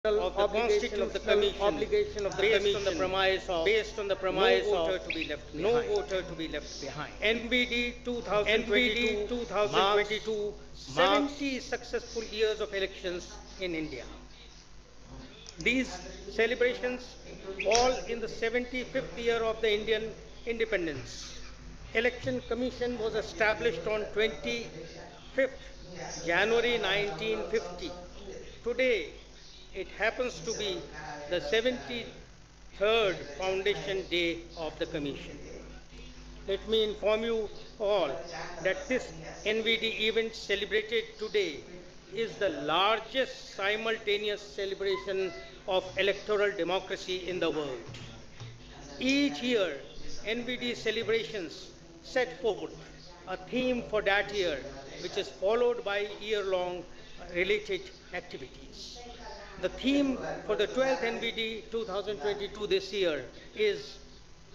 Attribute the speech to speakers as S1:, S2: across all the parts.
S1: of the constitutional obligation of the commission based on the premise of no voter to be left behind. NBD 2022 marks 70 successful years of elections in India. These celebrations fall in the 75th year of the Indian independence. Election Commission was established on 25th January 1950. Today, it happens to be the 73rd foundation day of the Commission. Let me inform you all that this NVD event celebrated today is the largest simultaneous celebration of electoral democracy in the world. Each year, NVD celebrations set forth a theme for that year, which is followed by year-long related activities. The theme for the 12th NVD 2022 this year is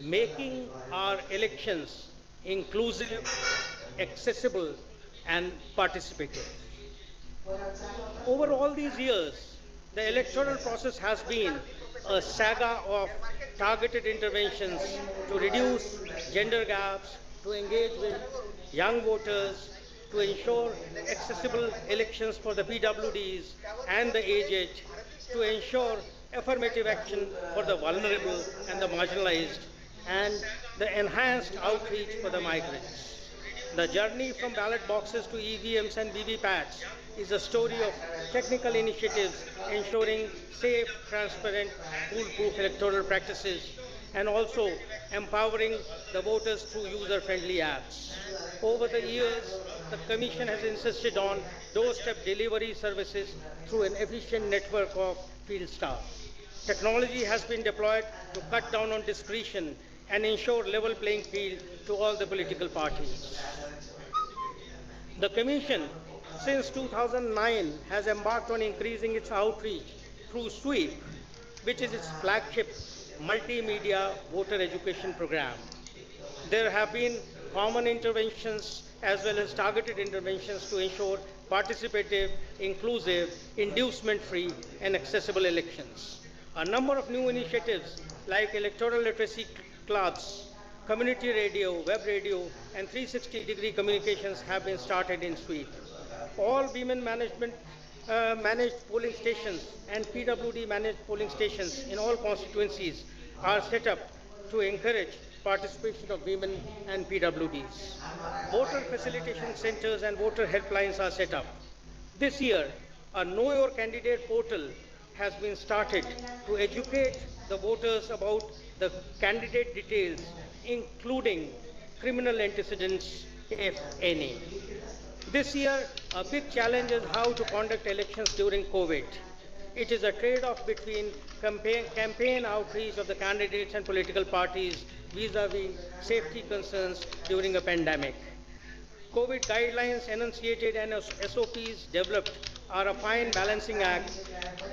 S1: making our elections inclusive, accessible, and participative. Over all these years, the electoral process has been a saga of targeted interventions to reduce gender gaps, to engage with young voters, to ensure accessible elections for the PWDs and the aged, to ensure affirmative action for the vulnerable and the marginalized, and the enhanced outreach for the migrants. The journey from ballot boxes to EVMs and VVPATs is a story of technical initiatives ensuring safe, transparent, foolproof electoral practices, and also empowering the voters through user-friendly apps. Over the years, the Commission has insisted on doorstep delivery services through an efficient network of field staff. Technology has been deployed to cut down on discretion and ensure level playing field to all the political parties. The Commission, since 2009, has embarked on increasing its outreach through SWEEP, which is its flagship multimedia voter education program. There have been common interventions as well as targeted interventions to ensure participative, inclusive, inducement-free, and accessible elections. A number of new initiatives like electoral literacy clubs, community radio, web radio, and 360-degree communications have been started in SWEEP. All women managed polling stations and PWD managed polling stations in all constituencies are set up to encourage participation of women and PWDs. Voter facilitation centers and voter helplines are set up. This year, a Know Your Candidate portal has been started to educate the voters about the candidate details, including criminal antecedents, if any. This year, a big challenge is how to conduct elections during COVID. It is a trade-off between campaign outreach of the candidates and political parties vis-a-vis safety concerns during a pandemic. COVID guidelines enunciated and SOPs developed are a fine balancing act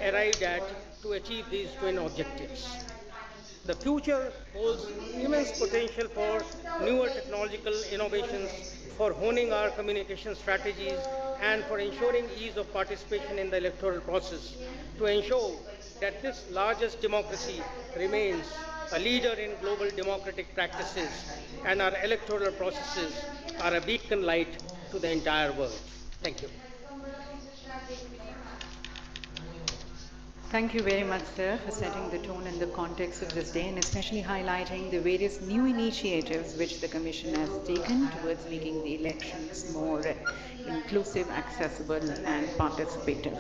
S1: arrived at to achieve these twin objectives. The future holds immense potential for newer technological innovations, for honing our communication strategies, and for ensuring ease of participation in the electoral process, to ensure that this largest democracy remains a leader in global democratic practices, and our electoral processes are a beacon light to the entire world. Thank you.
S2: Thank you very much, sir, for setting the tone and the context of this day, and especially highlighting the various new initiatives which the Commission has taken towards making the elections more inclusive, accessible, and participative.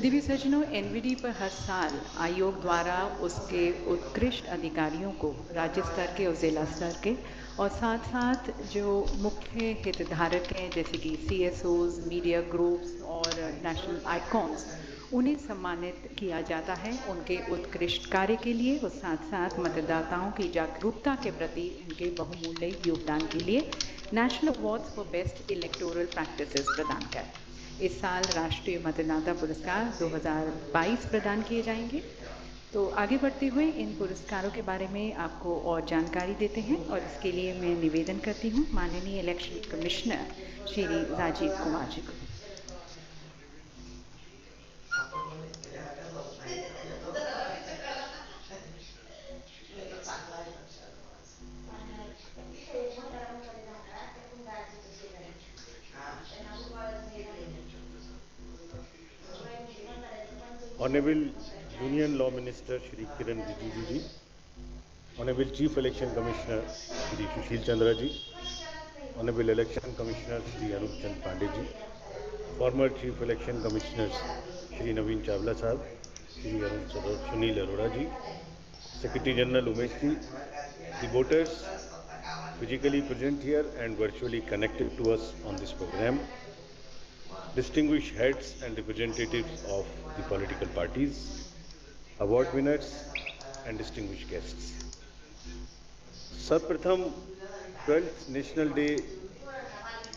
S2: Divya सज्जनों, NVD पर हर साल आयोग द्वारा उसके उत्कृष्ट अधिकारियों को राज्य स्तर के और जिला स्तर के और साथ साथ जो मुख्य हितधारक हैं जैसे कि सीएसओज, मीडिया ग्रुप्स और नेशनल आइकॉन्स, उन्हें सम्मानित किया जाता है उनके उत्कृष्ट कार्य के लिए और साथ साथ मतदाताओं की जागरूकता के प्रति उनके बहुमूल्य योगदान के लिए national awards for best electoral practices प्रदान करें। इस साल राष्ट्रीय मतदाता पुरस्कार 2022 प्रदान किए जाएंगे। तो आगे बढ़ते हुए इन पुरस्कारों के बारे में आपको और जानकारी देते हैं और इसके लिए मैं निवेदन करती हूँ माननीय इलेक्शन कमिश्नर श्री राजीव कुमार जी को।
S3: Honorable Union Law Minister Shri Kiran Rijiju ji, Honorable Chief Election Commissioner Shri Sushil Chandra ji, Honorable Election Commissioner Shri Anup Chand Pandey ji, former Chief Election Commissioners Shri Naveen Chawla Sahab, Shri Sunil Arora ji, Secretary General Umesh ji, the voters physically present here and virtually connected to us on this program, distinguished heads and representatives of the political parties, award winners and distinguished guests. सर्वप्रथम 12th national day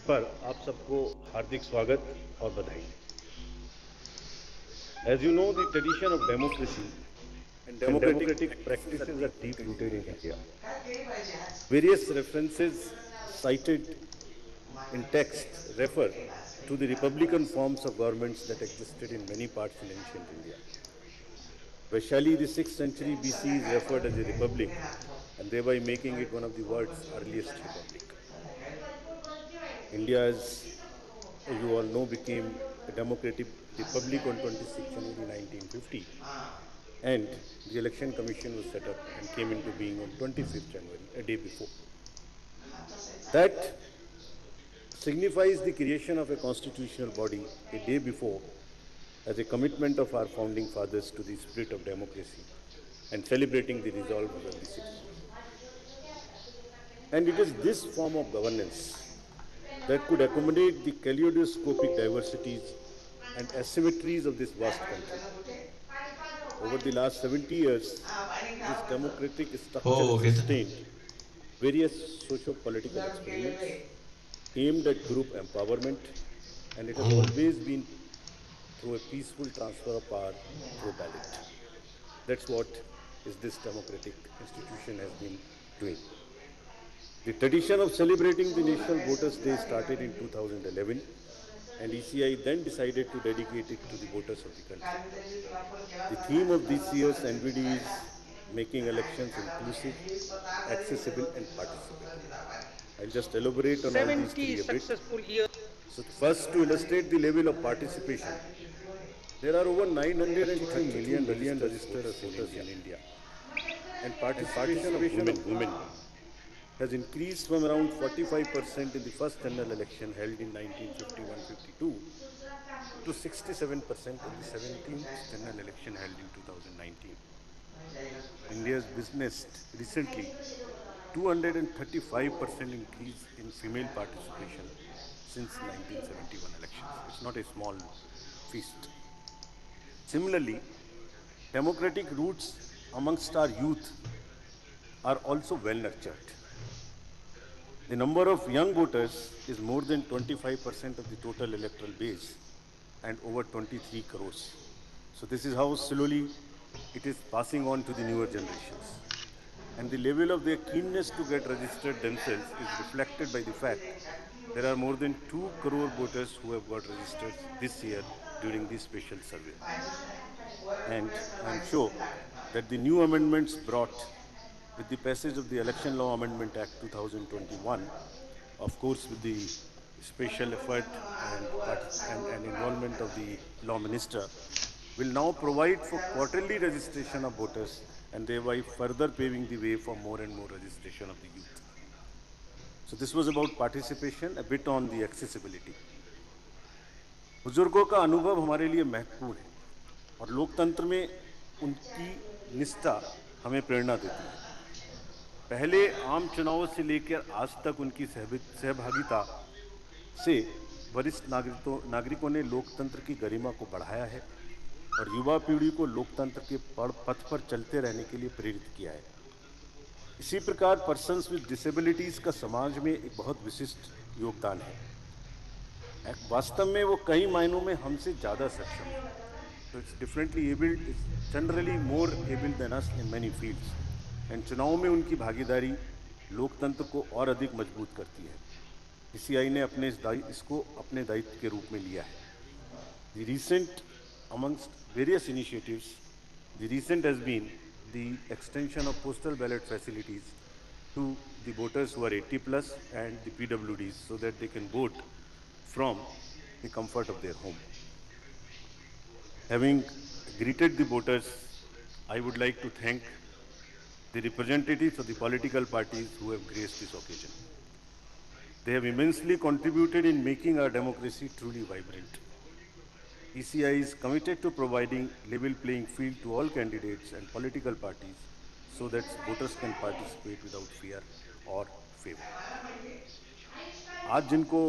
S3: पर आप सबको हार्दिक स्वागत और बधाई. As you know, the tradition of democracy and democratic practices are deep rooted in India. Various references cited in text refer to the republican forms of governments that existed in many parts in ancient India. Vaishali, the 6th century BC, is referred as a republic, and thereby making it one of the world's earliest republic. India, as you all know, became a democratic republic on 26 January 1950, and the Election Commission was set up and came into being on 25th January, a day before. That signifies the creation of a constitutional body a day before as a commitment of our founding fathers to the spirit of democracy and celebrating the resolve of the citizens. And it is this form of governance that could accommodate the kaleidoscopic diversities and asymmetries of this vast country. Over the last 70 years, this democratic structure has sustained various socio-political experiments aimed at group empowerment, and it has always been through a peaceful transfer of power through ballot. That's what this democratic institution has been doing. The tradition of celebrating the National Voters' Day started in 2011, and ECI then decided to dedicate it to the voters of the country. The theme of this year's NVD is making elections inclusive, accessible and participatory. I'll just elaborate on all these three a bit.
S1: Successful years.
S3: So first, to illustrate the level of participation, there are over 930 million registered voters in India. And participation of women has increased from around 45% in the first general election held in 1951-52 to 67% in the 17th general election held in 2019. India has witnessed recently 235% increase in female participation since 1971 elections. It's not a small feast. Similarly, democratic roots amongst our youth are also well nurtured. The number of young voters is more than 25% of the total electoral base and over 23 crores. So this is how slowly it is passing on to the newer generations. And the level of their keenness to get registered themselves is reflected by the fact there are more than 2 crore voters who have got registered this year during this special survey. And I'm sure that the new amendments brought with the passage of the Election Law Amendment Act 2021, of course with the special effort and involvement of the Law Minister, will now provide for quarterly registration of voters and thereby further paving the way for more and more registration of the youth. So this was about participation, a bit on the accessibility. बुजुर्गों का अनुभव हमारे लिए महत्वपूर्ण है और लोकतंत्र में उनकी निष्ठा हमें प्रेरणा देती है. पहले आम चुनावों से लेकर आज तक उनकी सहभागिता से वरिष्ठ नागरिकों ने लोकतंत्र की गरिमा को बढ़ाया है और युवा पीढ़ी को लोकतंत्र के पथ पर चलते रहने के लिए प्रेरित किया है. इसी प्रकार पर्सन्स विद डिसेबिलिटीज़ का समाज में एक बहुत विशिष्ट योगदान है. वास्तव में वो कई मायनों में हमसे ज़्यादा सक्षम है. तो it's differently abled, it's generally more able than us in many fields. And चुनाव में उनकी भागीदारी लोकतंत्र को और अधिक मजबूत करती है. ईसीआई ने इसको अपने दायित्व के रूप में लिया है. The recent amongst various initiatives, the recent has been the extension of postal ballot facilities to the voters who are 80 plus and the PWDs so that they can vote from the comfort of their home. Having greeted the voters, I would like to thank the representatives of the political parties who have graced this occasion. They have immensely contributed in making our democracy truly vibrant. ECI is committed to providing level playing field to all candidates and political parties so that voters can participate without fear or favor. आज जिनको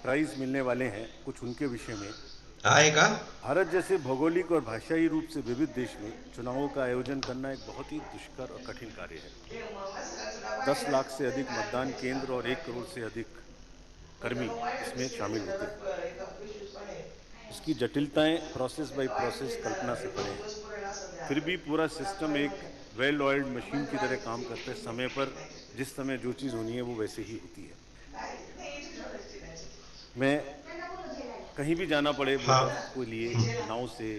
S3: prize मिलने वाले हैं, कुछ उनके विषय में।
S4: आएगा।
S3: भारत जैसे भौगोलिक और भाषाई रूप से विविध देश में चुनावों का आयोजन करना एक बहुत ही दुष्कर और कठिन कार्य है। 10 लाख से अधिक मतदान केंद्र और 1 करोड़ से अधिक कर्मी इसमें शामिल होते हैं। इसकी जटिलताएं प्रोसेस बाय प्रोसेस कल्पना से परे हैं। फिर भी पूरा सिस्टम एक वेल ऑयल्ड मशीन की तरह काम करता है। समय पर जिस समय जो चीज़ होनी है वो वैसे ही होती है। मैं कहीं भी जाना पड़े वोटर्स के लिए, नाव से,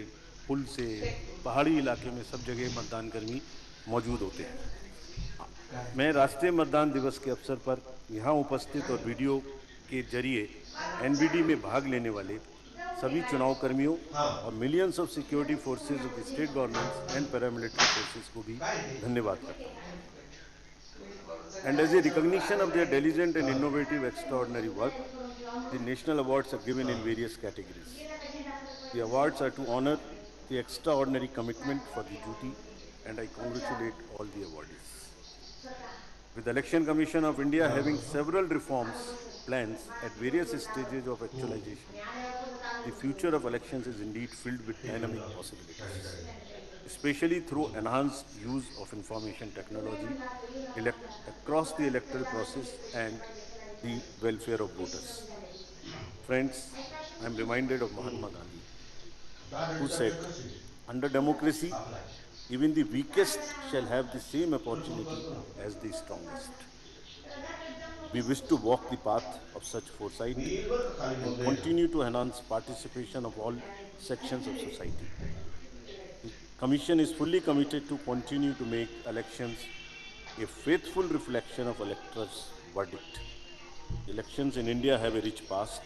S3: पुल से, पहाड़ी इलाके में सब जगह मतदान कर्मी मौजूद होते हैं। मैं राष्ट्रीय मतदान दिवस के अवसर पर यहाँ उपस्थित और वीडियो के जरिए एनबीडी में भाग लेने वाले सभी चुनाव कर्मियों और millions of security forces of the state governments and paramilitary forces को भी धन्यवाद करता हूँ। And as a recognition of their diligent and innovative extraordinary work, the national awards are given in various categories. The awards are to honor the extraordinary commitment for the duty, and I congratulate all the awardees. With the Election Commission of India having several reforms plans at various stages of actualization, the future of elections is indeed filled with dynamic possibilities, especially through enhanced use of information technology across the electoral process and the welfare of voters. Friends, I am reminded of Mahatma Gandhi, who said, under democracy, even the weakest shall have the same opportunity as the strongest. We wish to walk the path of such foresight and continue to enhance participation of all sections of society. The Commission is fully committed to continue to make elections a faithful reflection of electors' verdict. Elections in India have a rich past,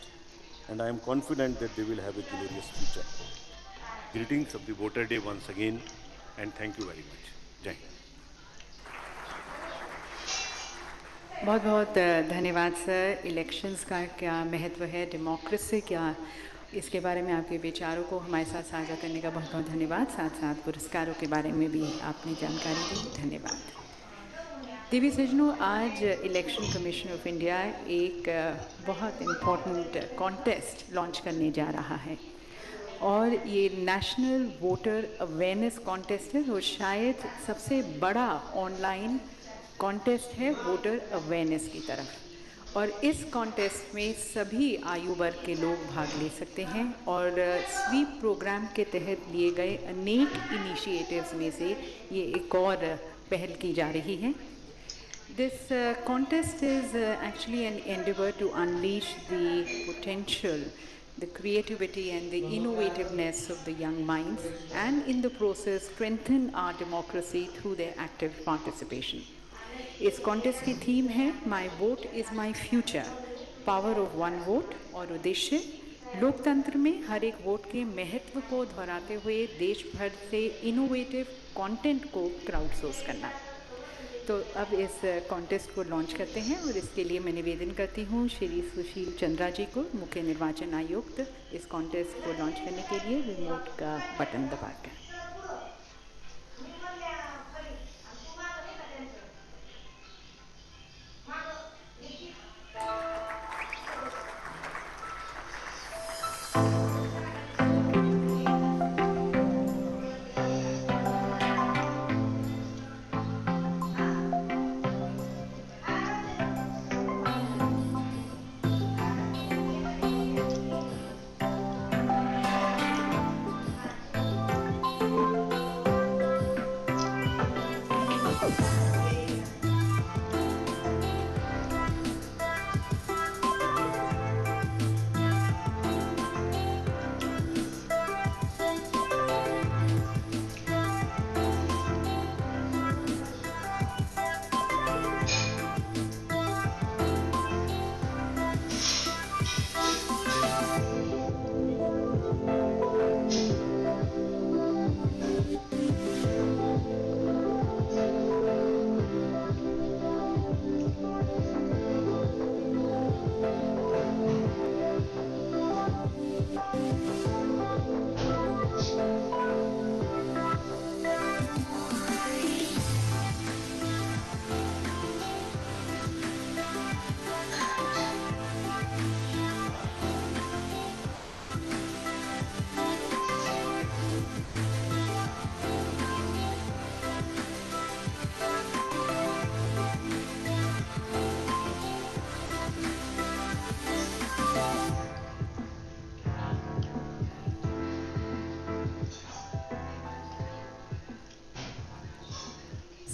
S3: and I am confident that they will have a glorious future. Greetings of the Voter Day once again, and thank you very much. Jai Hind.
S2: बहुत बहुत धन्यवाद sir. Elections का क्या महत्व है, democracy क्या, इसके बारे में आपके विचारों को हमारे साथ साझा करने का बहुत बहुत धन्यवाद। साथ साथ पुरस्कारों के बारे में भी आपने जानकारी दी, धन्यवाद। देवी सज्जनों, आज इलेक्शन कमीशन ऑफ इंडिया एक बहुत इम्पोर्टेंट कॉन्टेस्ट लॉन्च करने जा रहा है और ये नेशनल वोटर अवेयरनेस कॉन्टेस्ट है और शायद सबसे बड़ा ऑनलाइन कॉन्टेस्ट है वोटर अवेयरनेस की तरफ। और इस कॉन्टेस्ट में सभी आयु वर्ग के लोग भाग ले सकते हैं और स्वीप प्रोग्राम के तहत लिए गए अनेक इनिशिएटिव्स में से ये एक और पहल की जा रही है। This contest is actually an endeavor to unleash the potential, the creativity and the innovativeness of the young minds, and in the process strengthen our democracy through their active participation. इस कॉन्टेस्ट की theme है माई vote is my future, power of one vote, और उद्देश्य लोकतंत्र में हर एक vote के महत्व को दोहराते हुए देश भर से इनोवेटिव कंटेंट को क्राउडसोर्स करना। तो अब इस कॉन्टेस्ट को लॉन्च करते हैं और इसके लिए मैं निवेदन करती हूँ श्री सुशील चंद्रा जी को, मुख्य निर्वाचन आयुक्त, इस कॉन्टेस्ट को लॉन्च करने के लिए रिमोट का बटन दबाकर।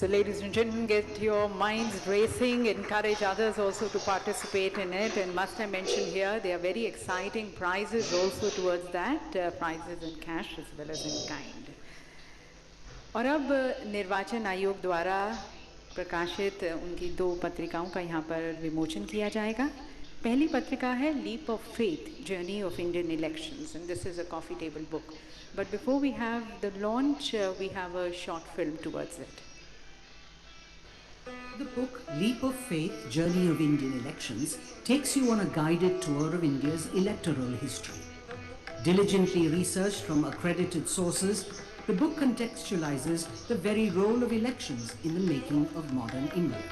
S2: So ladies and gentlemen, get your minds racing, encourage others also to participate in it. And must I mention here, there are very exciting prizes also towards that, prizes in cash as well as in kind. और अब निर्वाचन आयोग द्वारा प्रकाशित उनकी 2 पत्रिकाओं का यहाँ पर विमोचन किया जाएगा. पहली पत्रिका है leap of faith journey of Indian elections and this is a coffee table book. But before we have the launch we have a short film towards it.
S4: The book Leap of Faith Journey of Indian Elections takes you on a guided tour of India's electoral history. Diligently researched from accredited sources, the book contextualizes the very role of elections in the making of modern India.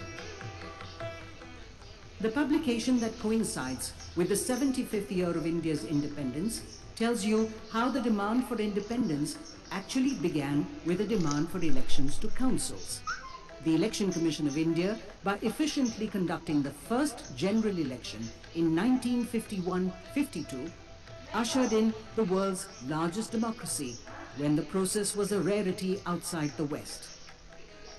S4: The publication that coincides with the 75th year of India's independence tells you how the demand for independence actually began with a demand for elections to councils. The Election Commission of India, by efficiently conducting the first general election in 1951-52, ushered in the world's largest democracy when the process was a rarity outside the West.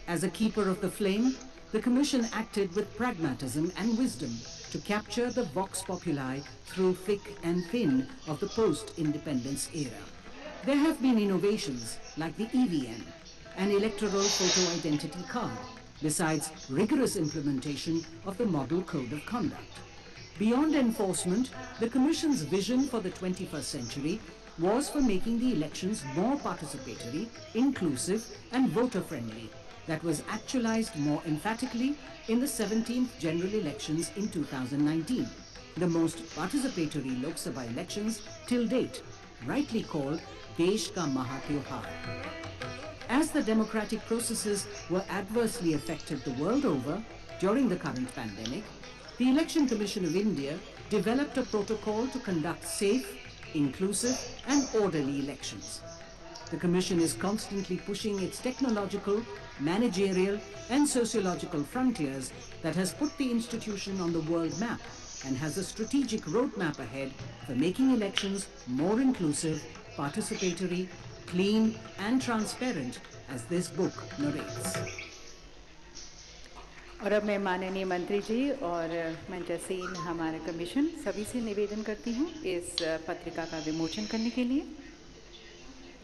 S4: As a keeper of the flame, the Commission acted with pragmatism and wisdom to capture the vox populi through thick and thin of the post-independence era. There have been innovations like the EVM, an electoral photo identity card, besides rigorous implementation of the Model Code of Conduct. Beyond enforcement, the Commission's vision for the 21st century was for making the elections more participatory, inclusive and voter-friendly. That was actualized more emphatically in the 17th general elections in 2019, the most participatory Lok Sabha elections till date, rightly called Desh Ka Mahatyauhar. As the democratic processes were adversely affected the world over during the current pandemic, the Election Commission of India developed a protocol to conduct safe, inclusive and orderly elections. The Commission is constantly pushing its technological, managerial and sociological frontiers that has put the institution on the world map and has a strategic roadmap ahead for making elections more inclusive, participatory, clean and transparent, as this book narrates.
S2: और अब मैं माननीय मंत्री जी और मंचासीन हमारे commission सभी से निवेदन करती हूँ इस पत्रिका का विमोचन करने के लिए.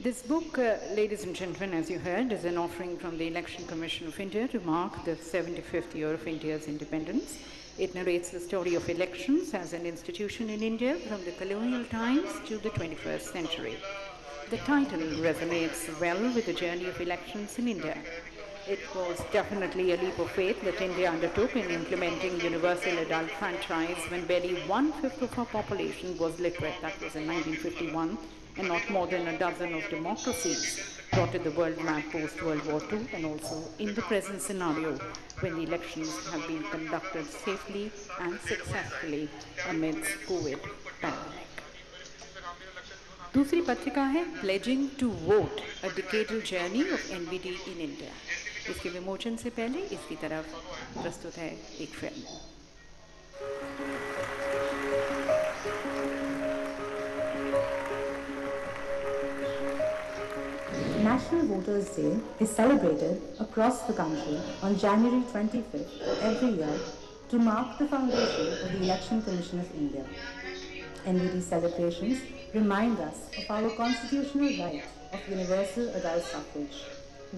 S2: This book, ladies and gentlemen, as you heard, is an offering from the Election Commission of India to mark the 75th year of India's independence. It narrates the story of elections as an institution in India from the colonial times to the 21st century. The title resonates well with the journey of elections in India. It was definitely a leap of faith that India undertook in implementing universal adult franchise when barely 1/5 of our population was literate. That was in 1951, and not more than a dozen of democracies dotted the world map post-World War II, and also in the present scenario when the elections have been conducted safely and successfully amidst COVID pandemic. दूसरी पत्रिका है pledging to vote a decadal journey of NVD in India. इसके विमोचन से पहले इसकी तरफ प्रस्तुत है एक film.
S5: National Voters' Day is celebrated across the country on January 25th every year to mark the foundation of the Election Commission of India. NVD celebrations remind us of our constitutional right of universal adult suffrage,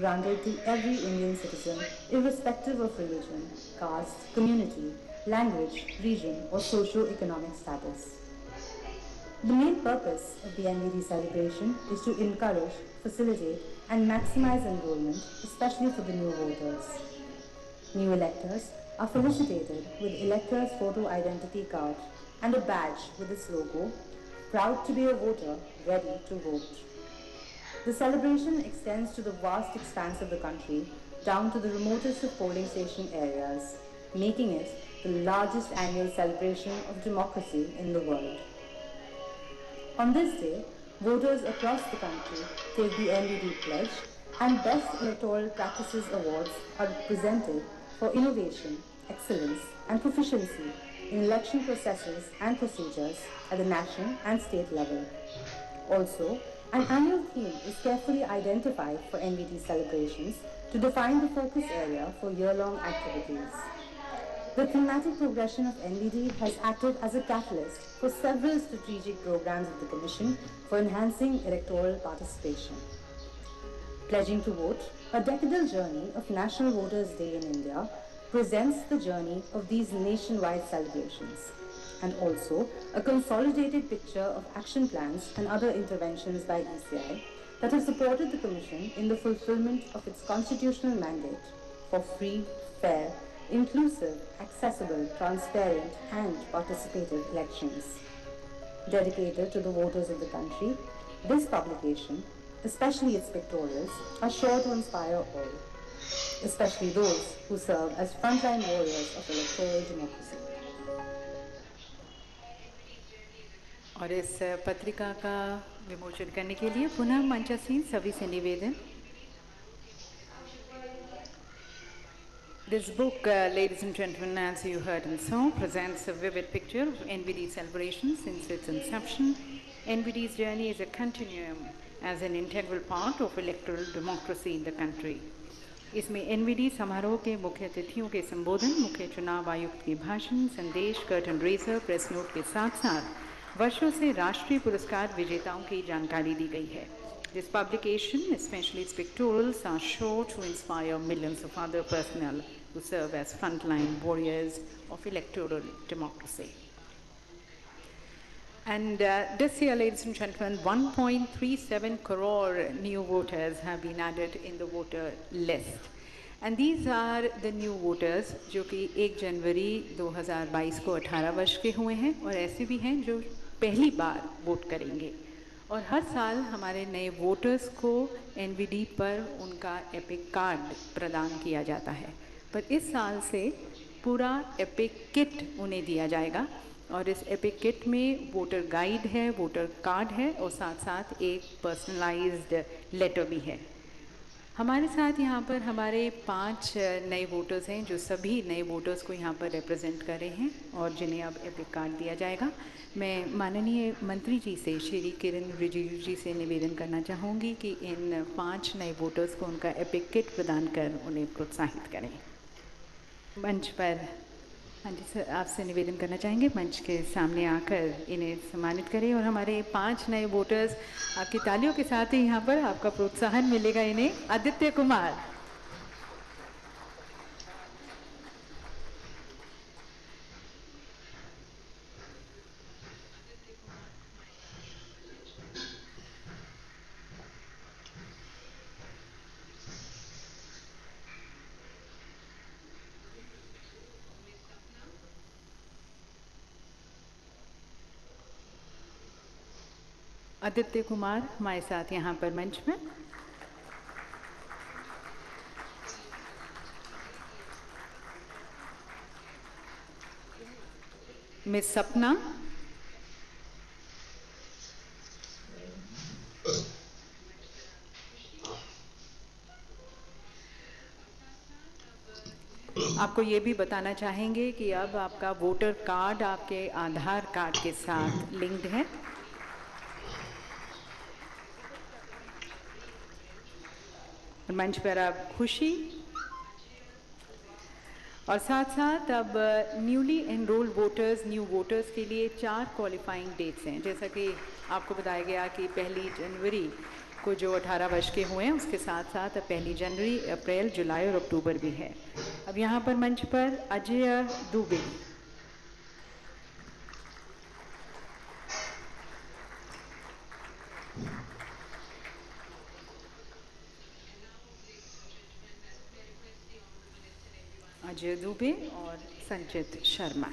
S5: granted to every Indian citizen irrespective of religion, caste, community, language, region or socio-economic status. The main purpose of the NVD celebration is to encourage, facilitate and maximize enrollment, especially for the new voters. New electors are felicitated with elector's photo identity card and a badge with its logo, proud to be a voter, ready to vote. The celebration extends to the vast expanse of the country, down to the remotest of polling station areas, making it the largest annual celebration of democracy in the world. On this day, voters across the country take the NVD pledge and Best Electoral Practices Awards are presented for innovation, excellence and proficiency in election processes and procedures at the national and state level. Also, An annual theme is carefully identified for NVT celebrations to define the focus area for year-long activities. The thematic progression of NVD has acted as a catalyst for several strategic programs of the Commission for enhancing electoral participation. Pledging to Vote, a decadal journey of National Voters' Day in India, presents the journey of these nationwide celebrations, and also a consolidated picture of action plans and other interventions by ECI that have supported the Commission in the fulfillment of its constitutional mandate for free, fair, inclusive, accessible, transparent, and participative elections. Dedicated to the voters of the country, this publication, especially its pictorials, are sure to inspire all, especially those who serve as frontline warriors of electoral democracy.
S2: और इस पत्रिका का विमोचन करने के लिए पुनः मंचासीन सभी से निवेदन. This book, ladies and gentlemen, as you heard and saw, presents a vivid picture of NVD celebrations since its inception. NVD's journey is a continuum as an integral part of electoral democracy in the country. इसमें NVD समारोह के मुख्य अतिथियों के संबोधन, मुख्य चुनाव आयुक्त के भाषण, संदेश, कर्टन रेजर, प्रेस नोट के साथ साथ वर्षों से राष्ट्रीय पुरस्कार विजेताओं की जानकारी दी गई है. This publication, especially its pictorials, are sure to inspire millions of other personnel who serve as frontline warriors of electoral democracy. And this year, ladies and gentlemen, 1.37 crore new voters have been added in the voter list. And these are the new voters जो कि 1 जनवरी 2022 को 18 वर्ष के हुए हैं और ऐसे भी हैं जो पहली बार वोट करेंगे. और हर साल हमारे नए वोटर्स को NVD पर उनका एपिक कार्ड प्रदान किया जाता है, पर इस साल से पूरा एपिक किट उन्हें दिया जाएगा. और इस एपिक किट में वोटर गाइड है, वोटर कार्ड है और साथ साथ एक पर्सनलाइज्ड लेटर भी है. हमारे साथ यहाँ पर हमारे 5 नए वोटर्स हैं जो सभी नए वोटर्स को यहाँ पर रिप्रेजेंट कर रहे हैं और जिन्हें अब एपिक कार्ड दिया जाएगा. मैं माननीय मंत्री जी से, श्री किरण रिजिजू जी से निवेदन करना चाहूँगी कि इन 5 नए वोटर्स को उनका एपिक किट प्रदान कर उन्हें प्रोत्साहित करें. मंच पर हाँ जी सर, आपसे निवेदन करना चाहेंगे मंच के सामने आकर इन्हें सम्मानित करें. और हमारे 5 नए वोटर्स आपकी तालियों के साथ ही यहाँ पर आपका प्रोत्साहन मिलेगा इन्हें. आदित्य कुमार, आदित्य कुमार हमारे साथ यहाँ पर मंच में. मिस सपना, आपको ये भी बताना चाहेंगे कि अब आपका वोटर कार्ड आपके आधार कार्ड के साथ लिंक्ड है. मंच पर अब खुशी और साथ साथ अब newly enrolled voters, new voters के लिए 4 क्वालिफाइंग डेट्स हैं. जैसा कि आपको बताया गया कि 1 जनवरी को जो 18 वर्ष के हुए हैं उसके साथ साथ अब 1 जनवरी, अप्रैल, जुलाई और अक्टूबर भी है. अब यहाँ पर मंच पर अजय दुबे, अजय दुबे और संचित Sharma.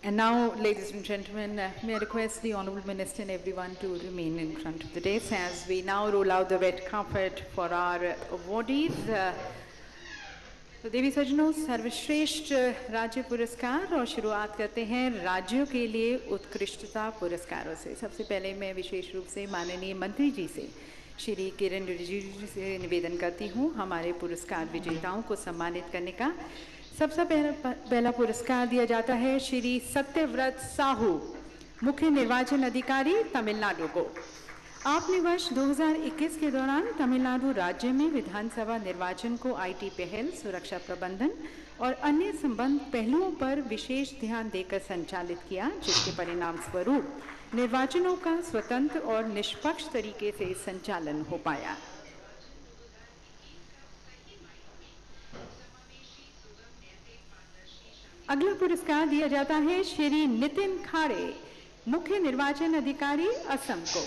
S2: And now, ladies and gentlemen, may I request the Honourable Minister and everyone to remain in front of the dais as we now roll out the red carpet for our awardees. तो देवी सज्जनों, सर्वश्रेष्ठ राज्य पुरस्कार और शुरुआत करते हैं राज्यों के लिए उत्कृष्टता पुरस्कारों से. सबसे पहले मैं विशेष रूप से माननीय मंत्री जी से श्री किरण रिजिजू से निवेदन करती हूँ हमारे पुरस्कार विजेताओं को सम्मानित करने का। सबसे पहला पुरस्कार दिया जाता है श्री सत्यव्रत साहू, मुख्य निर्वाचन अधिकारी, तमिलनाडु को। आपने वर्ष 2021 के दौरान तमिलनाडु राज्य में विधानसभा निर्वाचन को आईटी पहल, सुरक्षा प्रबंधन और अन्य संबंध पहलुओं पर विशेष ध्यान देकर संचालित किया, जिसके परिणाम स्वरूप निर्वाचनों का स्वतंत्र और निष्पक्ष तरीके से संचालन हो पाया। अगला पुरस्कार दिया जाता है श्री नितिन खाड़े, मुख्य निर्वाचन अधिकारी, असम को।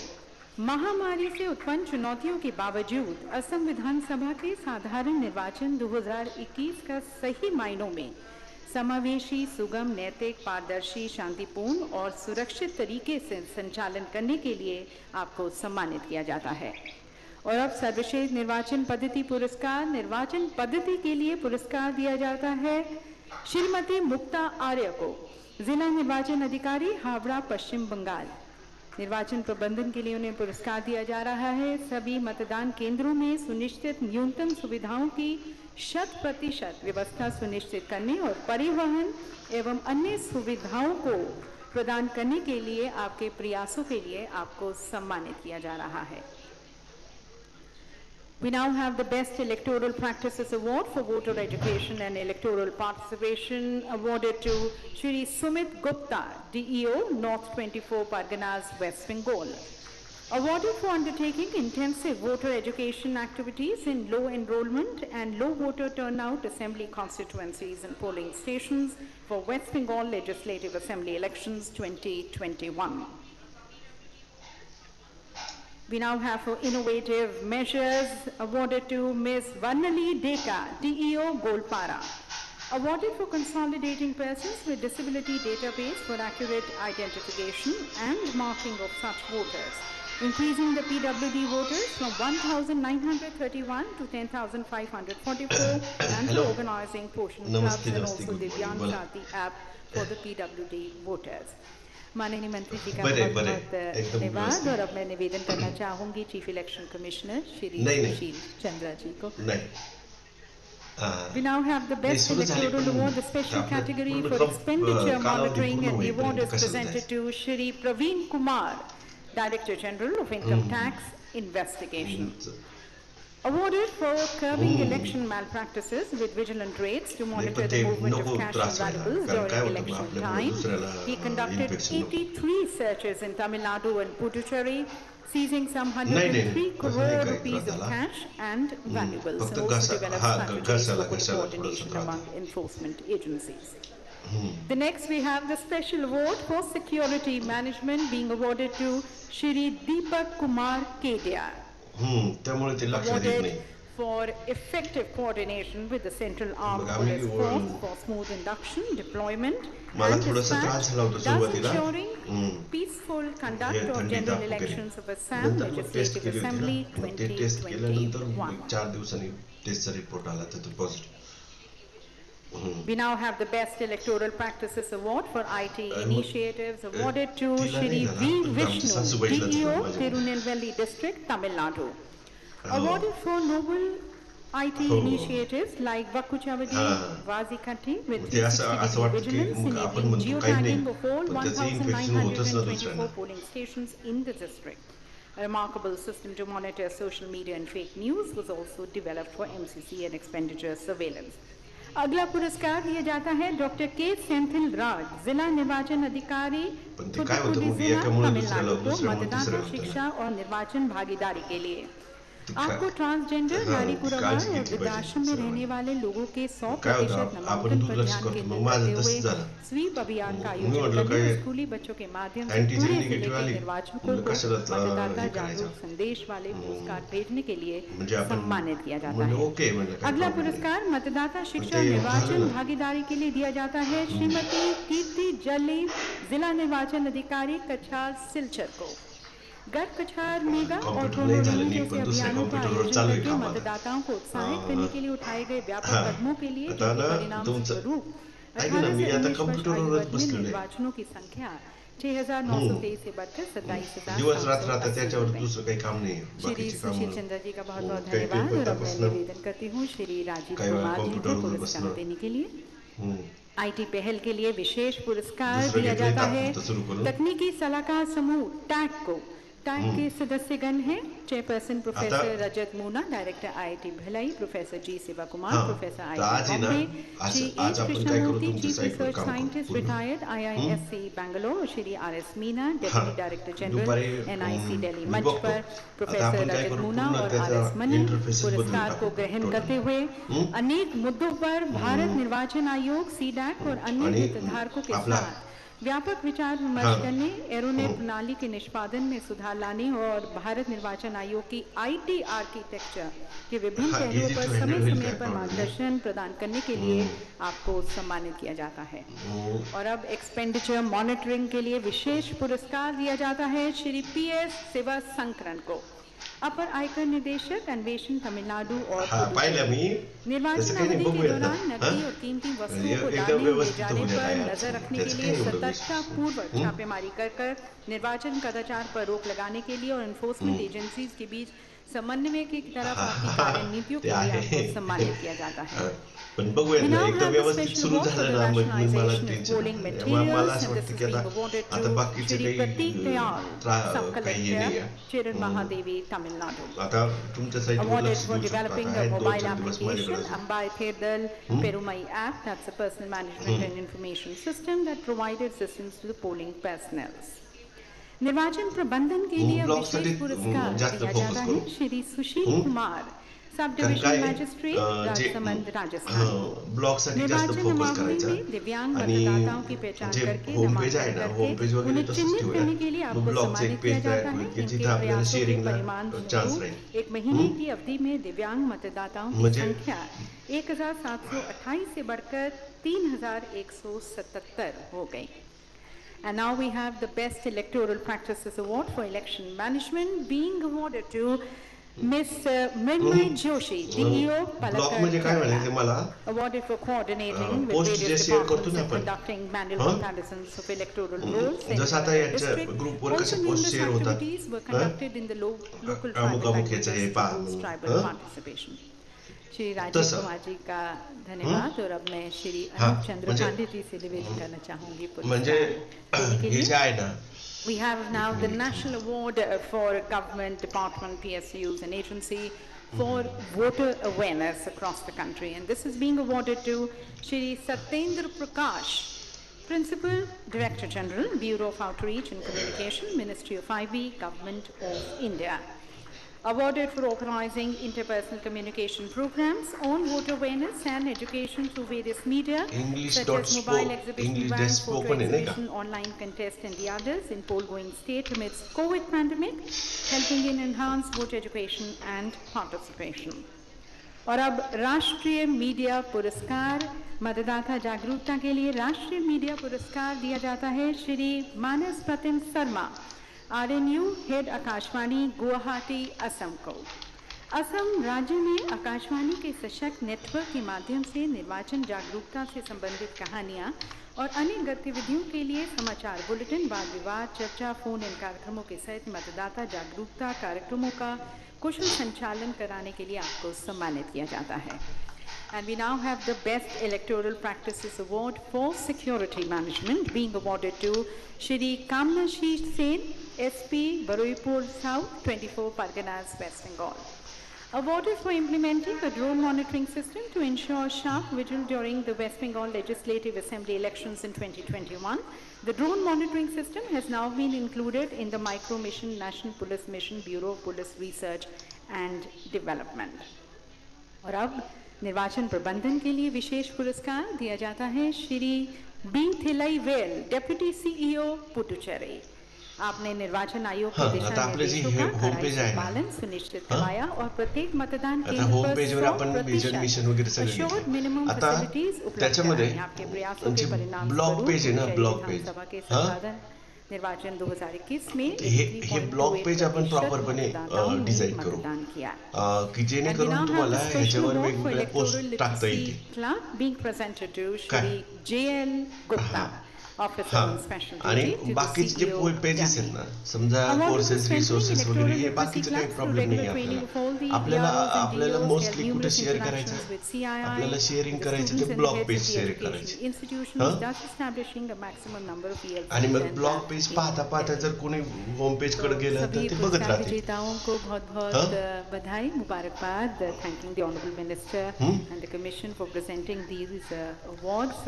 S2: महामारी से उत्पन्न चुनौतियों के बावजूद असम विधानसभा के साधारण निर्वाचन 2021 का सही मायनों में समावेशी, सुगम, नैतिक, पारदर्शी, शांतिपूर्ण और सुरक्षित तरीके से संचालन करने के लिए आपको सम्मानित किया जाता है। और अब सर्वश्रेष्ठ निर्वाचन पद्धति पुरस्कार, निर्वाचन पद्धति के लिए पुरस्कार दिया जाता है श्रीमती मुक्ता आर्य को, जिला निर्वाचन अधिकारी, हावड़ा, पश्चिम बंगाल। निर्वाचन प्रबंधन के लिए उन्हें पुरस्कार दिया जा रहा है। सभी मतदान केंद्रों में सुनिश्चित न्यूनतम सुविधाओं की 100% व्यवस्था सुनिश्चित करने और परिवहन एवं अन्य सुविधाओं को प्रदान करने के लिए आपके प्रयासों के लिए आपको सम्मानित किया जा रहा है। We now have the Best Electoral Practices Award for Voter Education and Electoral Participation awarded to Shri Sumit Gupta, DEO, North 24 Parganas, West Bengal. Awarded for undertaking intensive voter education activities in low enrollment and low voter turnout assembly constituencies and polling stations for West Bengal Legislative Assembly elections 2021. We now have for innovative measures awarded to Ms. Varnali Deka, DEO, Golpara. Awarded for consolidating persons with disability database for accurate identification and marking of such voters, increasing the PWD voters from 1,931 to 10,544 and for organizing portion clubs and also the Divyang Sati app for the PWD voters. माननीय मंत्री जी का बहुत बहुत धन्यवाद। और अब मैं निवेदन करना चाहूंगी chief election commissioner Shri Sushil Chandra जी को। We now have the Best Electoral Award, the special category for expenditure monitoring, and the award is presented to Shri Praveen Kumar, Director General of Income Tax Investigation. Awarded for curbing election malpractices with vigilant raids to monitor the movement of cash and valuables during election time. He conducted 83 searches in Tamil Nadu and Puducherry, seizing some 103 crore rupees of cash and valuables, and also developed strategies for coordination among enforcement agencies. The next we have the special award for security management being awarded to Shri Deepak Kumar Kedia. Awarded for effective coordination with the Central Armed Police Force for smooth induction, deployment and dispatch, thus ensuring peaceful conduct of general elections of Assam Legislative Assembly 2021. We now have the Best Electoral Practices Award for IT Initiatives awarded to Shri V. Vishnu, DEO, Tirunelveli District, Tamil Nadu. Awarded for noble IT initiatives like Vakuchavadi, Vazikati with 360 vigilance enabling geotagging of all 1,924 polling stations in the district. A remarkable system to monitor social media and fake news was also developed for MCC and expenditure surveillance. अगला पुरस्कार दिया जाता है doctor के सेंथिल राज, जिला निर्वाचन अधिकारी, थुथुकुडी जिला, तमिलनाडु को मतदाता शिक्षा और निर्वाचन भागीदारी के लिए। आपको ट्रांसजेंडर, नारी पुरवार और वृद्धाश्रम में रहने वाले लोगों के 100% नामांकन पर ध्यान केंद्रित करते हुए स्वीप अभियान का आयोजन करने और स्कूली बच्चों के माध्यम से पूरे जिले के निर्वाचकों को मतदाता जागरूक संदेश वाले पोस्टकार्ड भेजने के लिए सम्मानित किया जाता है। अगला पुरस्कार मतदाता शिक्षा और निर्वाचन भागीदारी के लिए दिया जाता है श्रीमती कीर्ति जली, जिला निर्वाचन अधिकारी, कछार, सिलचर को। गर्भ कछार मेगा और दोनों जैसे अभियानों का आयोजन करके मतदाताओं को उत्साहित करने के लिए उठाए गए व्यापक कदमों के लिए परिणाम स्वरूप 18 से 19 वर्ष आयु वर्ग में निर्वाचनों की संख्या 6,923 से बढ़कर 27,700
S6: दिवस रात्र आता त्याच्यावर दुसरं काही काम नाही
S2: श्री
S6: बाकीचे काम
S2: सुशील चंद्र जी का बहुत बहुत
S6: काही
S2: धन्यवाद और अब मैं
S6: बसणं
S2: निवेदन करती हूँ श्री राजीव
S6: काही वेळा
S2: कुमार जी को
S6: कॉम्प्युटरवर
S2: पुरस्कार
S6: बसणं
S2: देने के लिए।
S6: हम्म.
S2: आईटी पहल के लिए विशेष पुरस्कार
S6: दूसरा
S2: दिया
S6: घेतलंय
S2: जाता है
S6: तात्पुरतं सुरू करून.
S2: तकनीकी सलाहकार समूह टैग को। टैग के सदस्यगण हैं chairperson professor Rajat Moona, director IIT Bhilai, professor G Shiva Kumar, professor
S6: तर आज आहे
S2: आईआईटी
S6: ना,
S2: बॉम्बे, श्री
S6: आज
S2: एच
S6: आपण काय करू,
S2: कृष्णमूर्ति,
S6: तुमच्या
S2: चीफ
S6: साईटवर
S2: रिसर्च
S6: काम करू
S2: साइंटिस्ट
S6: पूर्ण.
S2: Retired IISc Bangalore, Shri RS Meena, deputy director general
S6: दुपारी
S2: एनआईसी दिल्ली।
S6: मी
S2: मंच
S6: बघतो.
S2: पर
S6: आता
S2: प्रोफेसर
S6: आपण काय
S2: रजत
S6: करू,
S2: मूना
S6: पूर्ण
S2: और
S6: त्याचा
S2: आरएस मनी
S6: interfaces बदलून
S2: पुरस्कार
S6: टाकू.
S2: को ग्रहण
S6: Total.
S2: करते हुए अनेक मुद्दों पर भारत निर्वाचन आयोग, सीडैक और अन्य
S6: आणि
S2: हितधारकों के
S6: आपला
S2: साथ व्यापक विचार विमर्श करने, एरोनेट प्रणाली के निष्पादन में सुधार लाने और भारत निर्वाचन आयोग की आईटी आर्किटेक्चर के विभिन्न पहलुओं पर समय समय पर मार्गदर्शन प्रदान करने के लिए आपको सम्मानित किया जाता है। और अब एक्सपेंडिचर मॉनिटरिंग के लिए विशेष पुरस्कार दिया जाता है श्री पीएस शिवशंकरन को, अपर आयकर निदेशक अन्वेषण तमिलनाडु और
S6: पाहिलं मी
S2: निर्वाचन अवधि के दौरान नकदी और कीमती वस्तुओं को लाने ले जाने पर नजर रखने के लिए सतर्कता पूर्वक छापेमारी कर निर्वाचन कदाचार पर रोक लगाने के लिए और एनफोर्समेंट एजेंसीज के बीच समन्वय की तरफ आपकी कार्यनीतियों के लिए आपको सम्मानित किया जाता है।
S6: पण बघूयात ना एकदम व्यवस्थित सुरू झालं ना मग मला टेन्शन मला असं वाटतं की आता बाकीचे काही नाही
S2: चिरण महादेवी तमिलनाडु।
S6: आता तुमच्या साईटवर
S2: Awarded
S6: लक्ष
S2: for
S6: देऊ शकता
S2: developing
S6: काय
S2: a
S6: 2-4
S2: mobile
S6: दिवस
S2: application,
S6: माझ्याकडे
S2: Ambai Thirdal Perumai app, that's a personal management and information system that provided assistance to the polling personnel. निर्वाचन प्रबंधन के लिए विशेष पुरस्कार दिया जाता है Shri Sushil Kumar, sub division magistrate, Rajsamand, Rajasthan.
S6: Blog साठी जास्त
S2: निर्वाचन
S6: फोकस
S2: मामले
S6: करायचा
S2: में दिव्यांग
S6: आणि
S2: मतदाताओं की पहचान
S6: जे
S2: करके
S6: होम पेज आहे
S2: नामांकन
S6: ना,
S2: करके
S6: होम पेज वगैरे
S2: उन्हें
S6: तसंच
S2: चिन्हित करने के लिए
S6: ठेवूया.
S2: आपको
S6: ब्लॉगचं
S2: सम्मानित
S6: एक
S2: किया
S6: पेज
S2: जाता
S6: तयार
S2: है।
S6: करू की
S2: इनके
S6: जिथे आपल्याला
S2: प्रयासों के
S6: शेअरिंगला
S2: परिणाम
S6: चान्स
S2: स्वरूप
S6: राहील.
S2: एक महीने की अवधि में दिव्यांग मतदाताओं की
S6: म्हणजे
S2: संख्या 1,728 से बढ़कर 3,177 हो गई। And now we have the Best Electoral Practices Award for Election Management being awarded to Miss Mrinmay Joshi, DEO,
S6: blog म्हणजे काय म्हणायचं
S2: Palakkad,
S6: मला
S2: awarded for coordinating with
S6: post J
S2: various
S6: share करतो
S2: departments
S6: ना
S2: and
S6: आपण,
S2: conducting manual comparisons of electoral rolls in
S6: जसं आता
S2: the
S6: याच्या
S2: district.
S6: ग्रुपवर
S2: Also
S6: कसे
S2: numerous
S6: पोस्ट शेअर होतात
S2: activities were conducted in the local
S6: अमुक
S2: tribal
S6: अमुक याचं हे
S2: languages to
S6: पहा
S2: boost
S6: म्हणून.
S2: tribal participation. श्री राजीव
S6: तसं.
S2: कुमार जी का धन्यवाद और अब मैं श्री
S6: हाँ,
S2: अनूप चंद्र
S6: म्हणजे-
S2: पांडे जी से निवेदन करना चाहूंगी
S6: म्हणजे
S2: पुरस्कार देने के
S6: हे
S2: लिए।
S6: जे आहे ना
S2: We have now the National Award for Government Department, PSUs and Agency for Voter Awareness across the country. And this is being awarded to Shri Satyendra Prakash, Principal Director General, Bureau of Outreach and Communication, Ministry of IB, Government of India. Awarded for organizing interpersonal communication programs on voter awareness and education through various media,
S6: English
S2: such
S6: dot
S2: as mobile
S6: spoke,
S2: exhibition
S6: English
S2: vans,
S6: dot
S2: photo
S6: spoken है ना का?
S2: exhibition, online contest and the others in poll-going state amidst COVID pandemic, helping in enhanced voter education and participation. और अब राष्ट्रीय media पुरस्कार, मतदाता जागरूकता के लिए राष्ट्रीय मीडिया पुरस्कार दिया जाता है श्री मानस प्रतिम शर्मा, आरएनयू हेड आकाशवाणी गुवाहाटी असम को। असम राज्य में आकाशवाणी के सशक्त नेटवर्क के माध्यम से निर्वाचन जागरूकता से संबंधित कहानियां और अन्य गतिविधियों के लिए समाचार बुलेटिन, वाद विवाद, चर्चा, फोन इन कार्यक्रमों के सहित मतदाता जागरूकता कार्यक्रमों का कुशल संचालन कराने के लिए आपको सम्मानित किया जाता है। And we now have the Best Electoral Practices Award for Security Management being awarded to Shri Kamnashi Sen, SP, Baruipur South, 24 Parganas, West Bengal. Awarded for implementing a drone monitoring system to ensure sharp vigil during the West Bengal Legislative Assembly elections in 2021. The drone monitoring system has now been included in the Micro Mission National Police Mission Bureau of Police Research and Development. और अब निर्वाचन प्रबंधन के लिए विशेष पुरस्कार दिया जाता है Shri B Thilai Vel, deputy CEO Puducherry. आपने निर्वाचन आयोग के दिशा निर्देशों का कड़ाई से पालन सुनिश्चित करवाया और प्रत्येक मतदान केंद्र पर 100% assured minimum facilities उपलब्ध कराई। आपके प्रयासों के परिणाम स्वरूप विधानसभा के संपादन निर्वाचन 2021 में
S6: हे ब्लॉग पेज आपण प्रॉपरपणे डिझाइन करू की जेणेकरून तुम्हाला ह्याच्यावर वेगवेगळ्या पोस्ट टाकता येतील.
S2: being presented to Shri J.L. Gupta, Officer
S6: हां
S2: on Special
S6: आणि
S2: Duty to the
S6: बाकीचे जे
S2: CEO
S6: पेजेस आहेत ना समजा
S2: Award of the
S6: courses
S2: Strengthening
S6: resources वगैरे
S2: Electoral
S6: हे
S2: Literacy
S6: बाकीचं काही
S2: Clubs through
S6: प्रॉब्लेम नाही
S2: regular
S6: आपल्याला
S2: training of all the
S6: आपल्याला
S2: EROs and
S6: आपल्याला
S2: DOs. They have
S6: मोस्टली कुठे
S2: numerous
S6: शेअर
S2: interactions
S6: करायचं
S2: with CII,
S6: आपल्याला शेअरिंग
S2: with the
S6: करायचं
S2: students
S6: ते
S2: and the
S6: blog
S2: heads
S6: page
S2: of the
S6: share
S2: education
S6: करायचं
S2: institutions, thus establishing a maximum number of
S6: आणि
S2: ELCs
S6: mug
S2: and
S6: blog page
S2: in
S6: पाहता पाहता
S2: Delhi.
S6: जर कोणी होम पेज कडे
S2: तो
S6: गेलं
S2: सभी
S6: तर ते बघत
S2: पुरस्कार
S6: राहते
S2: विजेताओं को बहुत
S6: हाँ?
S2: बहुत बधाई मुबारकबाद thanking the honorable minister and the commission for presenting these awards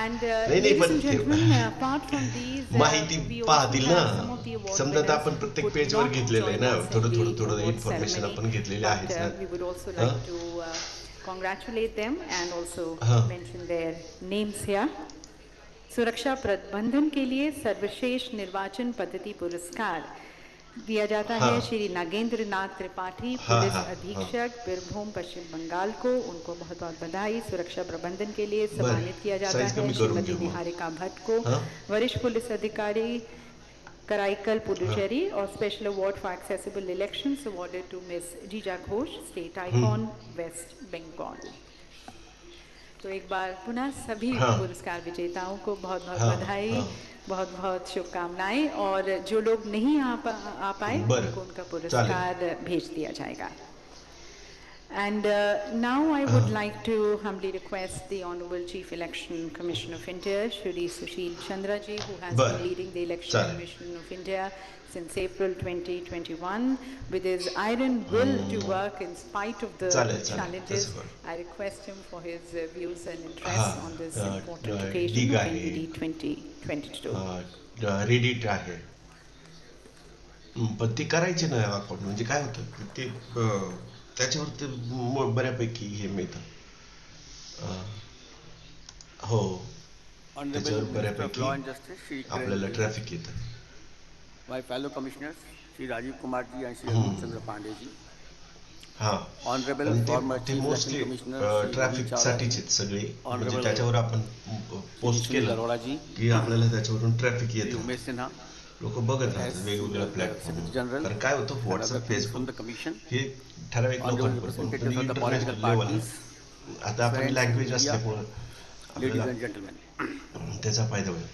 S2: and
S6: नाही नाही
S2: ladies
S6: पण
S2: and
S6: ते
S2: gentlemen apart from these
S6: माहिती
S2: we also
S6: पाहतील ना
S2: have some of the award
S6: समजा आता
S2: winners
S6: आपण
S2: who
S6: प्रत्येक
S2: could
S6: पेजवर
S2: not
S6: घेतलेलं आहे
S2: join
S6: ना
S2: us in
S6: थोडं
S2: the
S6: थोडं थोडं
S2: award
S6: इन्फॉर्मेशन
S2: ceremony
S6: आपण घेतलेले
S2: but
S6: आहेच ना
S2: we would also
S6: हाँ?
S2: like to congratulate them and also
S6: हाँ.
S2: mention their names here. सुरक्षा प्रबंधन के लिए सर्वश्रेष्ठ निर्वाचन पद्धति पुरस्कार दिया जाता
S6: हाँ.
S2: है श्री नागेंद्र नाथ त्रिपाठी
S6: हाँ,
S2: पुलिस
S6: हाँ,
S2: अधीक्षक बीरभूम पश्चिम बंगाल को उनको बहुत बहुत बधाई। सुरक्षा प्रबंधन के लिए सम्मानित किया जाता
S6: साइज
S2: है
S6: कमी करून
S2: श्रीमती
S6: घेऊ मग.
S2: निहारिका भट्ट को
S6: हाँ?
S2: वरिष्ठ पुलिस अधिकारी कराईकल पुडुचेरी और special award for accessible elections awarded to miss Jija Ghosh state icon West Bengal. तो एक बार पुनः सभी
S6: हाँ.
S2: पुरस्कार विजेताओं को बहुत बहुत
S6: हाँ,
S2: बधाई
S6: हाँ.
S2: बहुत बहुत शुभकामनाएं और जो लोग नहीं आ पाए
S6: बरं.
S2: उनको उनका
S6: चालेल.
S2: पुरस्कार भेज दिया जाएगा। And now I would like to humbly request the Honorable Chief Election Commissioner of India, Shri Sushil Chandra ji, who has
S6: Bye.
S2: been leading the Election
S6: Sorry.
S2: Commission of India since April 2021, with his iron will to work in spite of the
S6: चालेल.
S2: challenges.
S6: तसं करू.
S2: I request him for his views and interests
S6: हाँ,
S2: on this
S6: हाँ,
S2: important
S6: ठीक
S2: occasion of
S6: आहे.
S2: NDD 2022.
S6: Reddit आहे पण ते करायचे नाही अकाउंट म्हणजे काय होतं ते त्याच्यावर ते बऱ्यापैकी हे मिळतं हो त्याच्यावर
S7: Honorable Minister of
S6: बऱ्यापैकी
S7: Law and Justice, Shri
S6: आपल्याला
S7: Kiran ji,
S6: ट्रॅफिक येतं
S7: my fellow commissioners, Shri Rajiv Kumar ji and Shri Chandra Pandey ji,
S6: हा
S7: Honorable
S6: पण
S7: former
S6: ते
S7: Chief Election
S6: mostly
S7: Commissioner, Shri
S6: traffic
S7: Ravi
S6: साठीच
S7: Chawla,
S6: आहेत सगळे म्हणजे
S7: Honorable
S6: त्याच्यावर आपण पोस्ट
S7: Shri
S6: केलं
S7: Arora ji,
S6: की आपल्याला त्याच्यावरून ट्रॅफिक
S7: Shri
S6: येतं
S7: Umesh Sinha,
S6: लोक बघत
S7: as
S6: राहतात वेगवेगळ्या
S7: Secretary
S6: प्लॅटफॉर्म
S7: General,
S6: कारण काय होतं
S7: and other
S6: WhatsApp
S7: friends from
S6: Facebook
S7: the Commission,
S6: हे ठराविक
S7: Honorable
S6: लोकांपर्यंत पण
S7: representatives of the political
S6: international level
S7: parties,
S6: आता आपण
S7: friends,
S6: लँग्वेज
S7: media,
S6: असल्यामुळं
S7: ladies
S6: आपल्याला
S7: and gentlemen.
S6: त्याचा फायदा होईल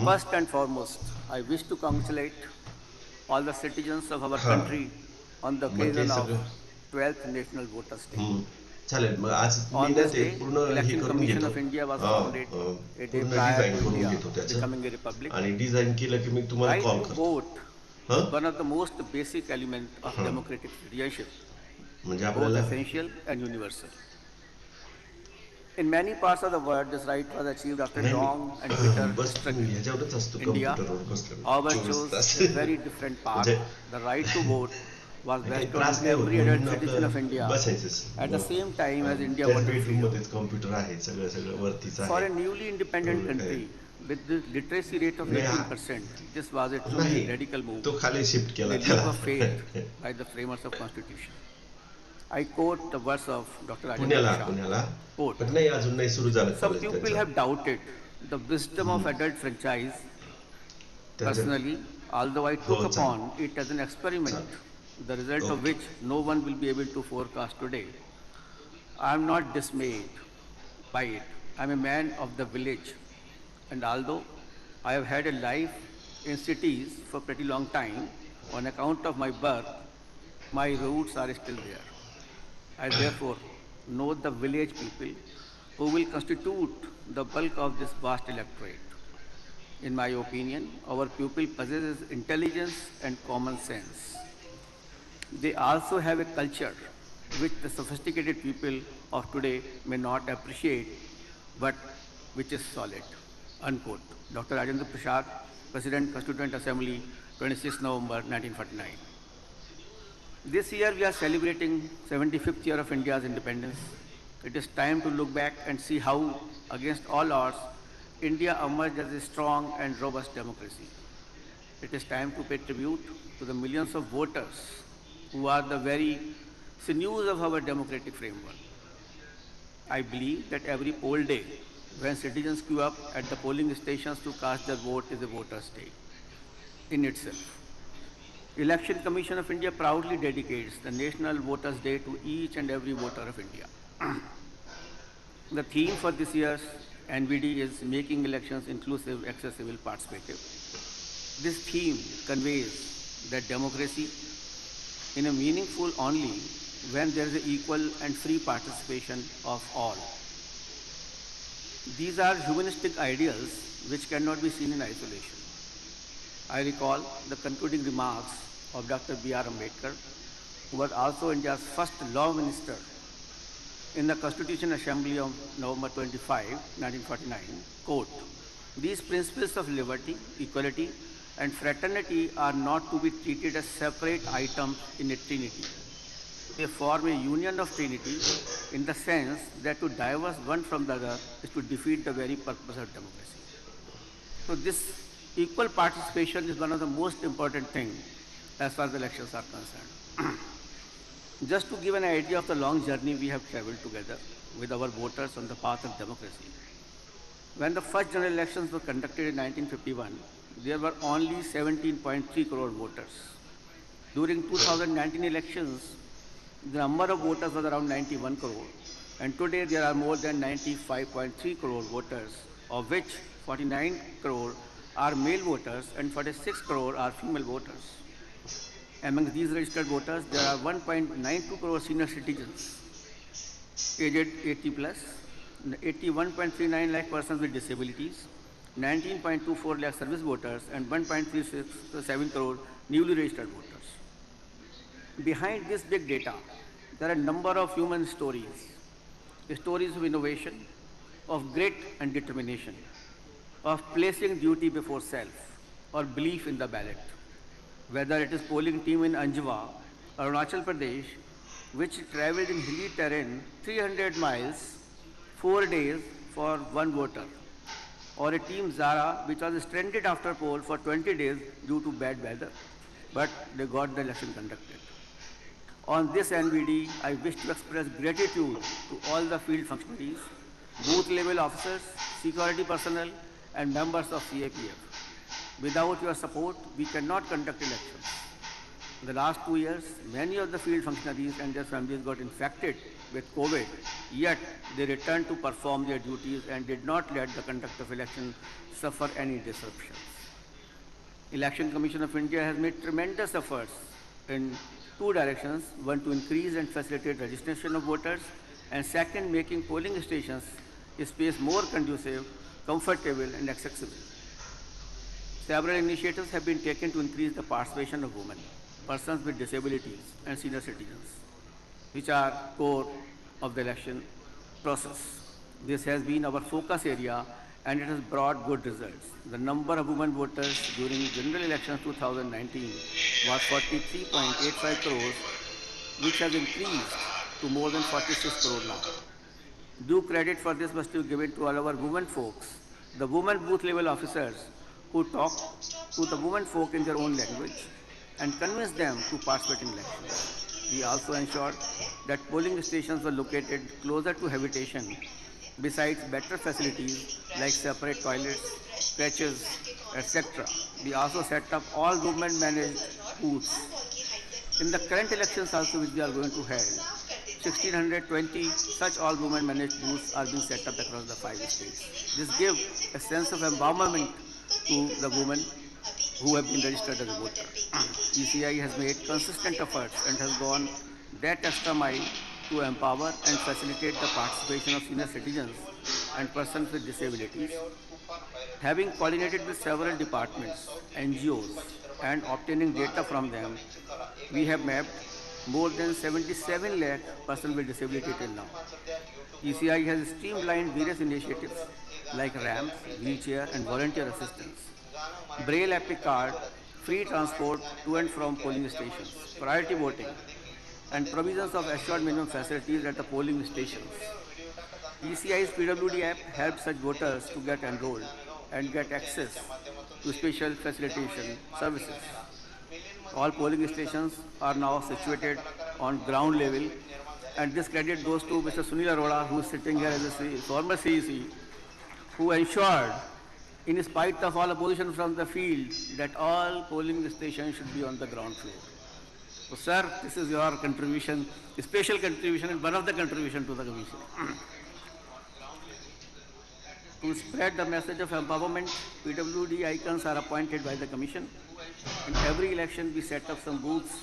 S7: First and foremost, I wish to congratulate all the citizens of our country on the
S6: मग ते
S7: occasion of
S6: सगळं
S7: 12th National Voters' Day.
S6: चालेल मग आज मी
S7: On
S6: ना
S7: this
S6: ते
S7: day,
S6: पूर्ण हे
S7: Election
S6: करून
S7: Commission
S6: घेतो
S7: of India was
S6: हा,
S7: founded a day
S6: पूर्ण
S7: prior
S6: डिझाईन
S7: to
S6: करून
S7: India
S6: घेतो त्याचं
S7: becoming a republic.
S6: आणि डिझाईन केलं की मी तुम्हाला
S7: Right
S6: कॉल
S7: to
S6: करतो
S7: vote
S6: Huh?
S7: is one of the most basic elements of democratic citizenship,
S6: म्हणजे
S7: both
S6: आपल्याला
S7: essential and universal. In many parts of the world, this right was achieved after
S6: नाही,
S7: long and bitter
S6: बस
S7: struggle.
S6: ह्याच्यावरच असतो
S7: India,
S6: कम्प्युटरवर बसलं
S7: however,
S6: 24 Tas
S7: chose a very different path.
S6: म्हणजे
S7: The right to vote was
S6: काही
S7: vested
S6: त्रास
S7: on
S6: नाही होत
S7: every adult
S6: म्हणून
S7: citizen of
S6: आपलं
S7: India
S6: बसायचंच
S7: at the same time as India
S6: त्याच
S7: wanted
S6: बेडरूम
S7: freedom.
S6: मध्येच कम्प्युटर आहे सगळं सगळं वरतीच
S7: For a
S6: आहे
S7: newly independent country with the literacy rate of
S6: नहीं,
S7: 18%, this was a truly
S6: नाही
S7: radical move,
S6: तो खाली शिफ्ट
S7: a
S6: केला
S7: leap
S6: त्याला
S7: of faith by the framers of Constitution. I quote the verse of Dr. Ajit
S6: पुण्याला
S7: Quote,
S6: पण नाही अजून नाही सुरू झालं
S7: some
S6: college
S7: people have doubted the wisdom of adult franchise. Personally, although I took
S6: Oh,
S7: upon it as an experiment, the result of which no one will be able to forecast today, I am not dismayed by it. I am a man of the village, and although I have had a life in cities for a pretty long time, on account of my birth, my roots are still there. I therefore know the village people who will constitute the bulk of this vast electorate. In my opinion, our pupil possesses intelligence and common sense. They also have a culture which the sophisticated people of today may not appreciate, but which is solid. Unquote. Dr. Rajendra Prasad, President, Constituent Assembly, 26 November 1949. This year we are celebrating 75th year of India's independence. It is time to look back and see how, against all odds, India emerged as a strong and robust democracy. It is time to pay tribute to the millions of voters who are the very sinews of our democratic framework. I believe that every poll day, when citizens queue up at the polling stations to cast their vote, is a voter's day in itself. Election Commission of India proudly dedicates the National Voters' Day to each and every voter of India. The theme for this year's NVD is making elections inclusive, accessible, participative. This theme conveys that democracy in a meaningful only when there is equal and free participation of all. These are humanistic ideals which cannot be seen in isolation. I recall the concluding remarks of Dr. B.R. Ambedkar, who was also India's first law minister, in the Constitution Assembly of November 25, 1949, quote, "These principles of liberty, equality, and fraternity are not to be treated as separate items in a trinity. They form a union of trinity in the sense that to diverse one from the other is to defeat the very purpose of democracy." So this equal participation is one of the most important things as far as the elections are concerned. Just to give an idea of the long journey we have traveled together with our voters on the path of democracy. When the first general elections were conducted in 1951, there were only 17.3 crore voters. During 2019 elections, the number of voters was around 91 crore, and today there are more than 95.3 crore voters, of which 49 crore are male voters and 46 crore are female voters. Among these registered voters, there are 1.92 crore senior citizens aged 80 plus, 81.39 lakh persons with disabilities, 19.24 lakh service voters, and 1.37 crore newly registered voters. Behind this big data, there are a number of human stories of innovation, of grit and determination, of placing duty before self or belief in the ballot. Whether it is polling team in Anjwa, Arunachal Pradesh, which traveled in hilly terrain 300 miles, 4 days for one voter, or a team Zara, which was stranded after poll for 20 days due to bad weather, but they got the election conducted. On this NVD, I wish to express gratitude to all the field functionaries, booth level officers, security personnel, and members of CAPF. Without your support, we cannot conduct elections. In the last 2 years, many of the field functionaries and their families got infected with COVID, yet they returned to perform their duties and did not let the conduct of election suffer any disruptions. Election Commission of India has made tremendous efforts in two directions: one, to increase and facilitate registration of voters, and second, making polling stations a space more conducive, comfortable, and accessible. Several initiatives have been taken to increase the participation of women, persons with disabilities, and senior citizens, which are core of the election process. This has been our focus area, and it has brought good results. The number of women voters during general elections 2019 was 43.85 crores, which has increased to more than 46 crore now. Due credit for this must be given to all our women folks, the women booth level officers who talk to the women folk in their own language and convince them to participate in elections. We also ensured that polling stations were located closer to habitation, besides better facilities like separate toilets, creches, etc. We also set up all women-managed booths. In the current elections also, which we are going to have, 1,620 such all women-managed booths are being set up across the 5 states. This gives a sense of empowerment to the women who have been registered as a voter. ECI has made consistent efforts and has gone that extra mile to empower and facilitate the participation of senior citizens and persons with disabilities. Having coordinated with several departments, NGOs, and obtaining data from them, we have mapped more than 77 lakh persons with disability till now. ECI has streamlined various initiatives like ramps, wheelchair, and volunteer assistance, Braille Epic card, free transport to and from polling stations, priority voting, and provisions of assured minimum facilities at the polling stations. ECI's PWD app helps such voters to get enrolled and get access to special facilitation services. All polling stations are now situated on ground level, and this credit goes to Mr. Sunil Arora, who is sitting here as a former CEC, who ensured, in spite of all opposition from the field, that all polling stations should be on the ground floor. So, sir, this is your contribution, a special contribution, and one of the contributions to the Commission. To spread the message of empowerment, PWD icons are appointed by the Commission. In every election, we set up some booths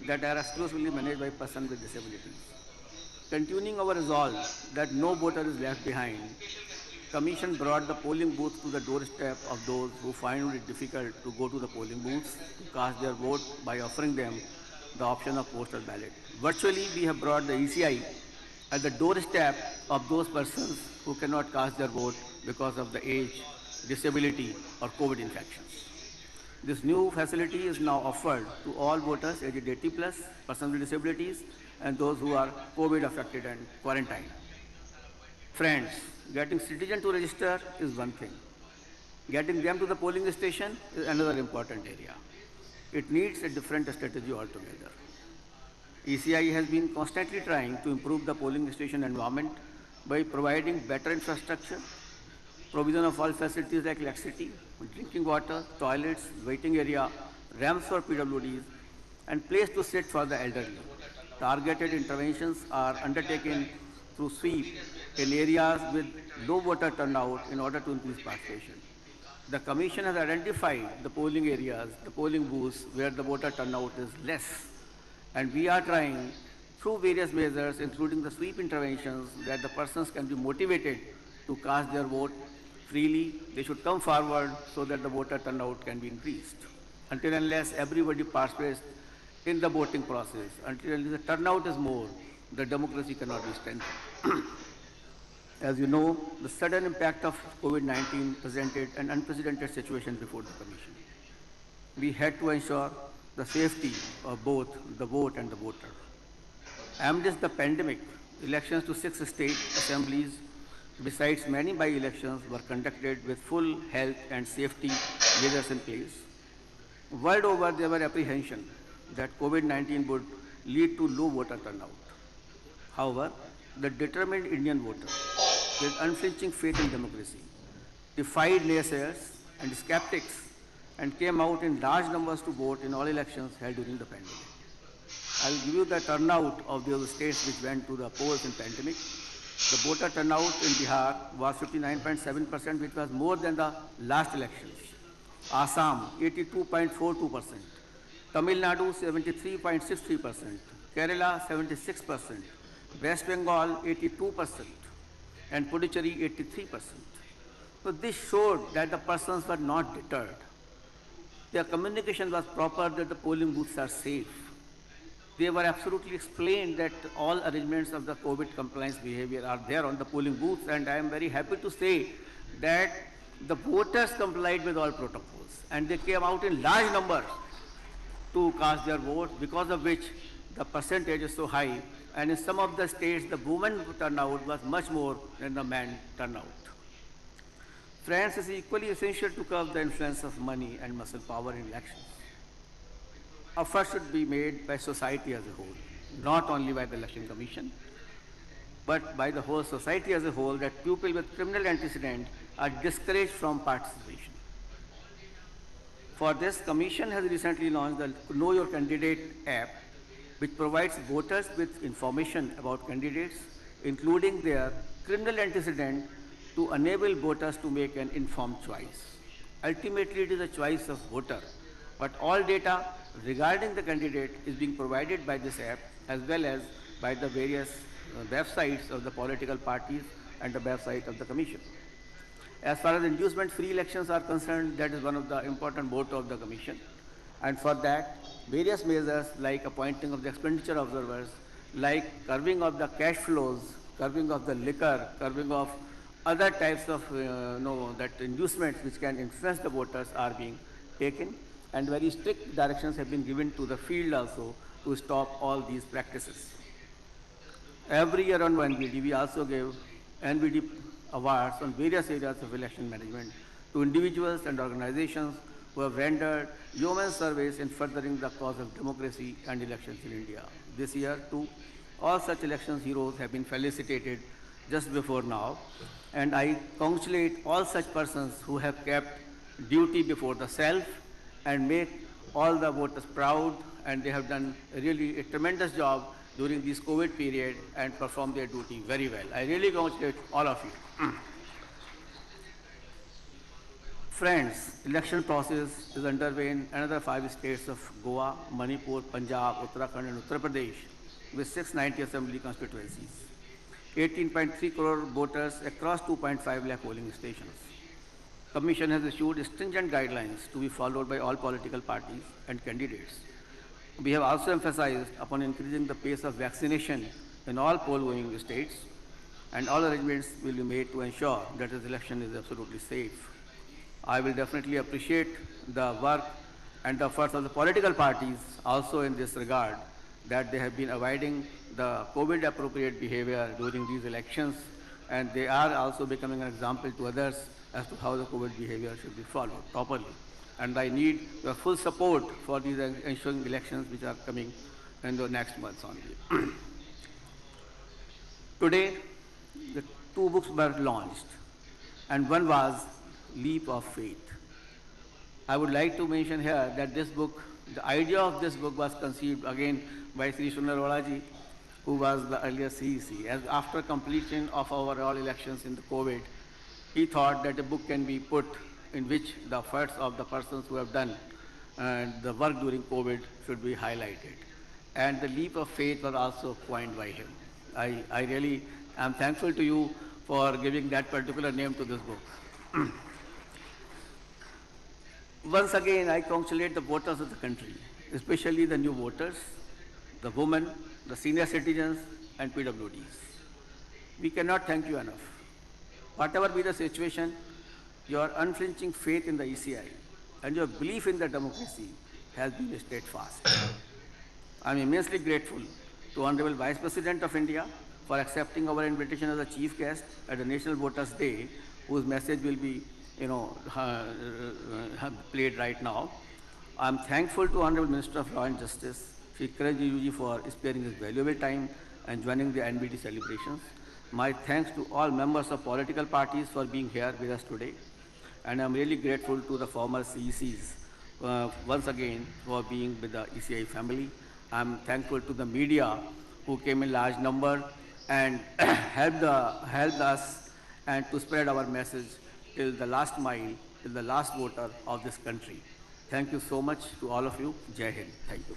S7: that are exclusively managed by persons with disabilities. Continuing our resolve that no voter is left behind, Commission brought the polling booth to the doorstep of those who find it difficult to go to the polling booths to cast their vote by offering them the option of postal ballot. Virtually, we have brought the ECI at the doorstep of those persons who cannot cast their vote because of the age, disability, or COVID infections. This new facility is now offered to all voters aged 80 plus, persons with disabilities, and those who are COVID affected and quarantined. Friends, getting citizens to register is one thing. Getting them to the polling station is another important area. It needs a different strategy altogether. ECI has been constantly trying to improve the polling station environment by providing better infrastructure, provision of all facilities like electricity, drinking water, toilets, waiting area, ramps for PWDs, and place to sit for the elderly. Targeted interventions are undertaken through sweep in areas with low voter turnout in order to increase participation. The Commission has identified the polling areas, the polling booths where the voter turnout is less, and we are trying through various measures, including the sweep interventions, that the persons can be motivated to cast their vote freely. They should come forward so that the voter turnout can be increased. Until and unless everybody participates in the voting process, until and unless the turnout is more, the democracy cannot be strengthened. As you know, the sudden impact of COVID-19 presented an unprecedented situation before the Commission. We had to ensure the safety of both the vote and the voter. Amidst the pandemic, elections to 6 state assemblies, besides many by-elections, were conducted with full health and safety measures in place. World over, there were apprehension that COVID-19 would lead to low voter turnout. However, the determined Indian voter, with unflinching faith in democracy, defied naysayers and skeptics and came out in large numbers to vote in all elections held during the pandemic. I will give you the turnout of those states which went to the polls in pandemic. The voter turnout in Bihar was 59.7%, which was more than the last elections. Assam, 82.42%. Tamil Nadu, 73.63%. Kerala, 76%. West Bengal, 82%. And Puducherry, 83%. So this showed that the persons were not deterred. Their communication was proper, that the polling booths are safe. They were absolutely explained that all arrangements of the COVID compliance behavior are there on the polling booths, and I am very happy to say that the voters complied with all protocols, and they came out in large numbers to cast their vote, because of which the percentage is so high, and in some of the states the women turnout was much more than the man turnout. Friends, it is equally essential to curb the influence of money and muscle power in elections. Efforts should be made by society as a whole, not only by the Election Commission, but by the whole society as a whole, that people with criminal antecedent are discouraged from participation. For this, Commission has recently launched the Know Your Candidate app, which provides voters with information about candidates, including their criminal antecedent, to enable voters to make an informed choice. Ultimately, it is a choice of voter, but all data regarding the candidate is being provided by this app, as well as by the various websites of the political parties and the website of the Commission. As far as inducement-free elections are concerned, that is one of the important motto of the Commission. And for that, various measures like appointing of the expenditure observers, like curbing of the cash flows, curbing of the liquor, curbing of other types of inducements which can influence the voters are being taken, and very strict directions have been given to the field also to stop all these practices. Every year on NVD, we also give NVD awards on various areas of election management to individuals and organizations who have rendered human service in furthering the cause of democracy and elections in India. This year, too, all such elections heroes have been felicitated just before now, and I congratulate all such persons who have kept duty before the self and make all the voters proud, and they have done really a tremendous job during this COVID period and performed their duty very well. I really congratulate all of you. Friends, election process is underway in another 5 states of Goa, Manipur, Punjab, Uttarakhand and Uttar Pradesh with 690 assembly constituencies. 18.3 crore voters across 2.5 lakh polling stations. Commission has issued stringent guidelines to be followed by all political parties and candidates. We have also emphasized upon increasing the pace of vaccination in all poll-going states, and all arrangements will be made to ensure that this election is absolutely safe. I will definitely appreciate the work and the efforts of the political parties also in this regard, that they have been avoiding the COVID-appropriate behavior during these elections, and they are also becoming an example to others as to how the COVID behavior should be followed properly. And I need your full support for these ensuing elections which are coming in the next months only. Today, the 2 books were launched, and one was Leap of Faith. I would like to mention here that this book, the idea of this book was conceived again by Sri Sundarwala ji, who was the earlier CEC. As after completion of our all elections in the COVID, he thought that a book can be put in which the efforts of the persons who have done the work during COVID should be highlighted. And the Leap of Faith was also coined by him. I really am thankful to you for giving that particular name to this book. Once again, I congratulate the voters of the country, especially the new voters, the women, the senior citizens, and PWDs. We cannot thank you enough. Whatever be the situation, your unflinching faith in the ECI and your belief in the democracy has been steadfast. I am immensely grateful to Honorable Vice President of India for accepting our invitation as a chief guest at the National Voters' Day, whose message will be played right now. I am thankful to Honorable Minister of Law and Justice, Shri Kiran Rijiju, for sparing his valuable time and joining the NBD celebrations. My thanks to all members of political parties for being here with us today. And I am really grateful to the former CECs once again for being with the ECI family. I am thankful to the media who came in large number and helped us and to spread our message till the last mile, till the last voter of this country. Thank you so much to all of you. Jai Hind. Thank you.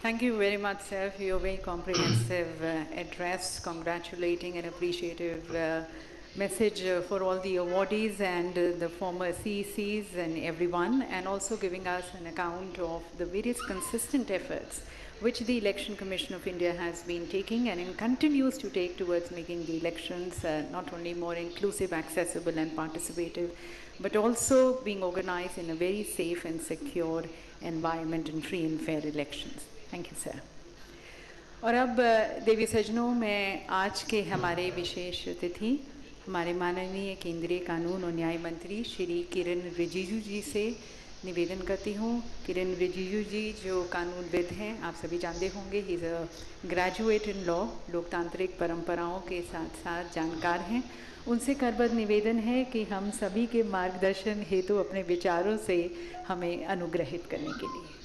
S2: Thank you very much, sir, for your very comprehensive address, congratulating and appreciative message for all the awardees and the former CECs and everyone, and also giving us an account of the various consistent efforts which the Election Commission of India has been taking and continues to take towards making the elections not only more inclusive, accessible and participative, but also being organized in a very safe and secure environment and free and fair elections. Thank you, sir. और अब देवी सजनों, मैं आज के हमारे विशेष अतिथि हमारे माननीय केंद्रीय कानून और न्याय मंत्री श्री किरण रिजिजू जी से निवेदन करती हूँ। किरण रिजिजू जी जो कानूनविद हैं, आप सभी जानते होंगे, he is a graduate in law, लोकतांत्रिक परंपराओं के साथ साथ जानकार हैं। उनसे करबद्ध निवेदन है कि हम सभी के मार्गदर्शन हेतु अपने विचारों से हमें अनुग्रहित करने के लिए।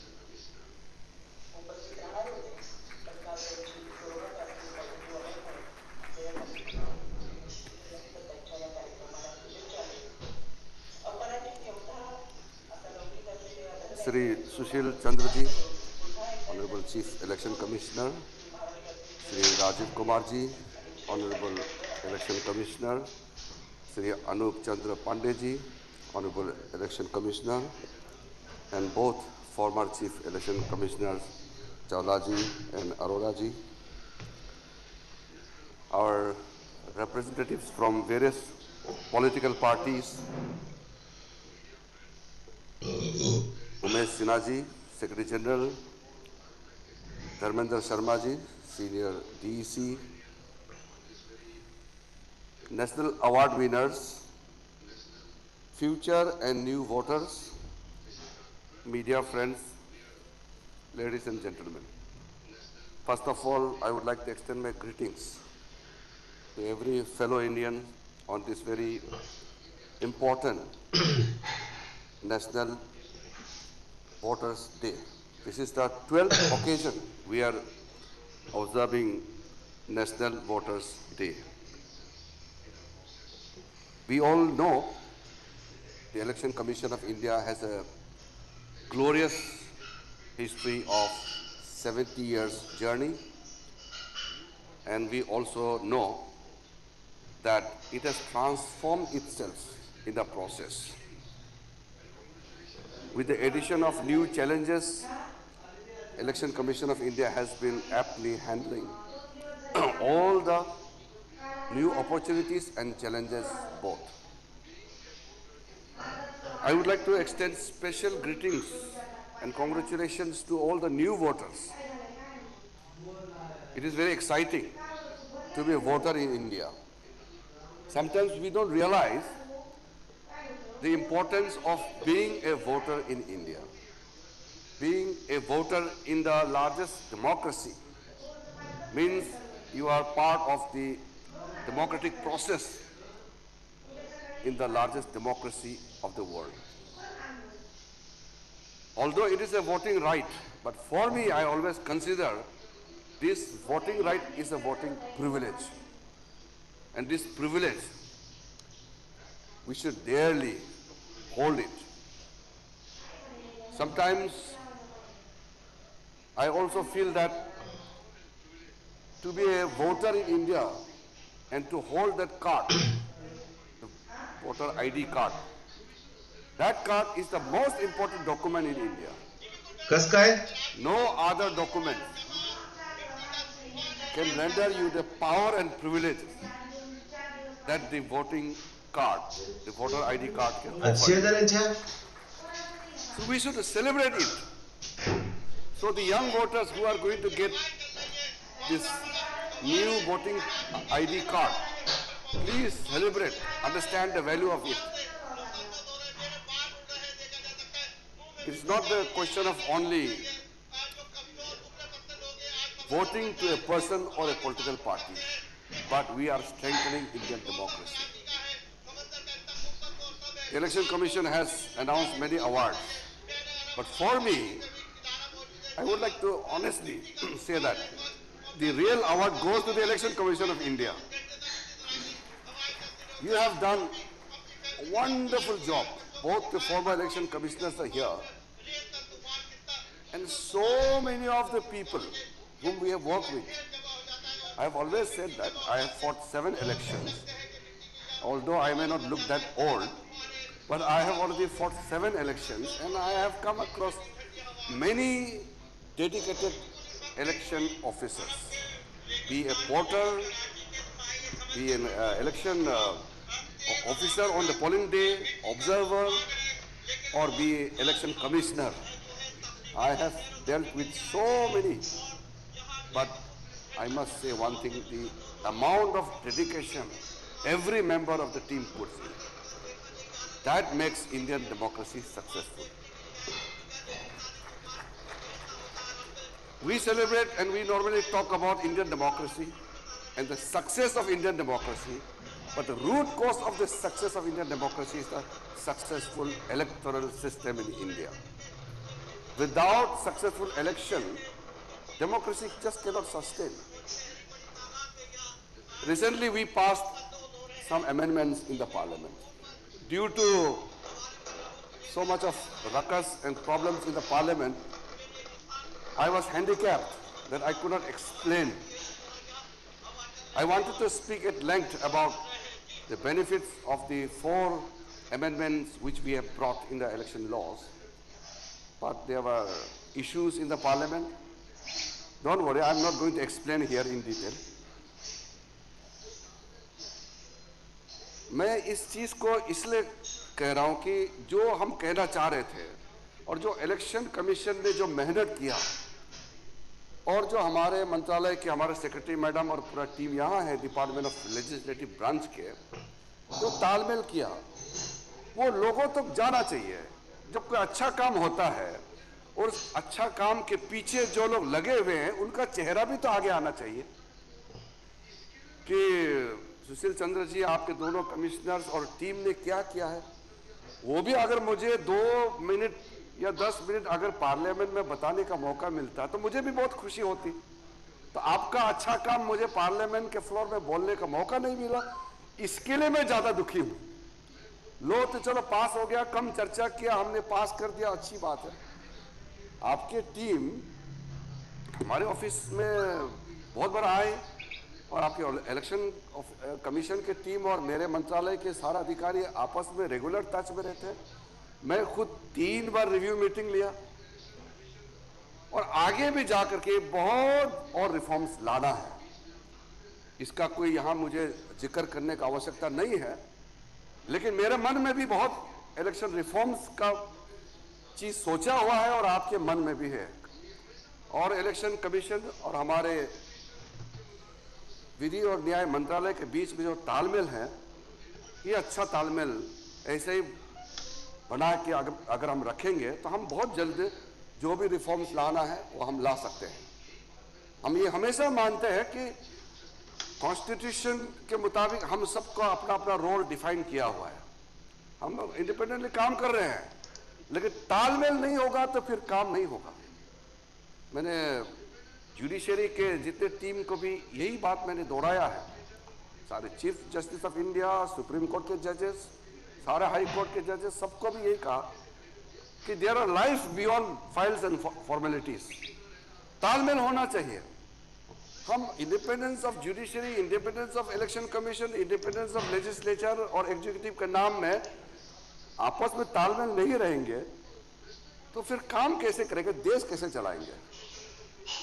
S8: Sri Sushil Chandra ji, Honorable Chief Election Commissioner, Sri Rajiv Kumar ji, Honorable Election Commissioner, Sri Anup Chandra Pandey ji, Honorable Election Commissioner, and both former Chief Election Commissioners, Chawla ji and Arora ji, our representatives from various political parties, Umesh Sinha ji, Secretary General, Dharmendra Sharma ji, Senior DEC, National Award winners, future and new voters, media friends, ladies and gentlemen. First of all, I would like to extend my greetings to every fellow Indian on this very important National Voters' Day. This is the 12th occasion we are observing National Voters' Day. We all know the Election Commission of India has a glorious history of 70 years journey, and we also know that it has transformed itself in the process. With the addition of new challenges, Election Commission of India has been aptly handling all the new opportunities and challenges both. I would like to extend special greetings and congratulations to all the new voters. It is very exciting to be a voter in India. Sometimes we don't realize the importance of being a voter in India. Being a voter in the largest democracy means you are part of the democratic process in the largest democracy of the world. Although it is a voting right, but for me, I always consider this voting right is a voting privilege. And this privilege, we should dearly hold it. Sometimes I also feel that to be a voter in India and to hold that card, the voter ID card, that card is the most important document in India. No other document can render you the power and privilege that the voting card, the voter ID card can offer. So we should celebrate it. So the young voters who are going to get this new voting ID card, please celebrate, understand the value of it. It's not the question of only voting to a person or a political party, but we are strengthening Indian democracy. The Election Commission has announced many awards, but for me, I would like to honestly say that the real award goes to the Election Commission of India. You have done a wonderful job. Both the former election commissioners are here, and so many of the people whom we have worked with. I have always said that I have fought 7 elections. Although I may not look that old, but I have already fought 7 elections, and I have come across many dedicated election officers, be a porter, be an election officer on the polling day, observer, or be election commissioner. I have dealt with so many, but I must say one thing, the amount of dedication every member of the team puts in, that makes Indian democracy successful. We celebrate and we normally talk about Indian democracy and the success of Indian democracy, but the root cause of the success of Indian democracy is the successful electoral system in India. Without successful election, democracy just cannot sustain. Recently, we passed some amendments in the parliament. Due to so much of ruckus and problems in the parliament, I was handicapped that I could not explain. I wanted to speak at length about the benefits of the 4 amendments which we have brought in the election laws, but there were issues in the parliament. Don't worry, I'm not going to explain here in detail. मैं इस चीज को इसलिए कह रहा हूं कि जो हम कहना चाह रहे थे और जो इलेक्शन कमीशन ने जो मेहनत किया और जो हमारे मंत्रालय के हमारे सेक्रेटरी मैडम और पूरा टीम यहाँ है डिपार्टमेंट ऑफ लेजिस्लेटिव ब्रांच के, जो तालमेल किया वो लोगों तक जाना चाहिए। जब कोई अच्छा काम होता है और उस अच्छा काम के पीछे जो लोग लगे हुए हैं उनका चेहरा भी तो आगे आना चाहिए कि सुशील चंद्र जी, आपके दोनों कमिश्नर्स और टीम ने क्या किया है, वो भी अगर मुझे 2 मिनट या 10 मिनट अगर पार्लियामेंट में बताने का मौका मिलता तो मुझे भी बहुत खुशी होती। तो आपका अच्छा काम मुझे पार्लियामेंट के फ्लोर में बोलने का मौका नहीं मिला, इसके लिए मैं ज्यादा दुखी हूं। लो तो चलो पास हो गया, कम चर्चा किया, हमने पास कर दिया, अच्छी बात है। आपके टीम हमारे ऑफिस में बहुत बार आए और आपके इलेक्शन कमीशन के टीम और मेरे मंत्रालय के सारे अधिकारी आपस में रेगुलर टच में रहते हैं। मैं खुद 3 बार रिव्यू मीटिंग लिया और आगे भी जाकर के बहुत और रिफॉर्म्स लाना है। इसका कोई यहां मुझे जिक्र करने का आवश्यकता नहीं है, लेकिन मेरे मन में भी बहुत इलेक्शन रिफॉर्म्स का चीज सोचा हुआ है और आपके मन में भी है। और इलेक्शन कमीशन और हमारे विधि और न्याय मंत्रालय के बीच में जो तालमेल है, ये अच्छा तालमेल ऐसे ही बना के अगर हम रखेंगे तो हम बहुत जल्द जो भी रिफॉर्म्स लाना है वो हम ला सकते हैं। हम ये हमेशा मानते हैं कि कॉन्स्टिट्यूशन के मुताबिक हम सबको अपना अपना रोल डिफाइन किया हुआ है। हम इंडिपेंडेंटली काम कर रहे हैं, लेकिन तालमेल नहीं होगा तो फिर काम नहीं होगा। मैंने जुडिशरी के जितने टीम को भी यही बात मैंने दोहराया है, सारे chief justice of India, supreme court के जजेस, सारे हाई कोर्ट के जजेस, सबको भी यही कहा कि there are life beyond files and formalities. तालमेल होना चाहिए। हम independence of judiciary, independence of election commission, independence of legislature और एग्जीक्यूटिव के नाम में आपस में तालमेल नहीं रहेंगे तो फिर काम कैसे करेंगे, देश कैसे चलाएंगे।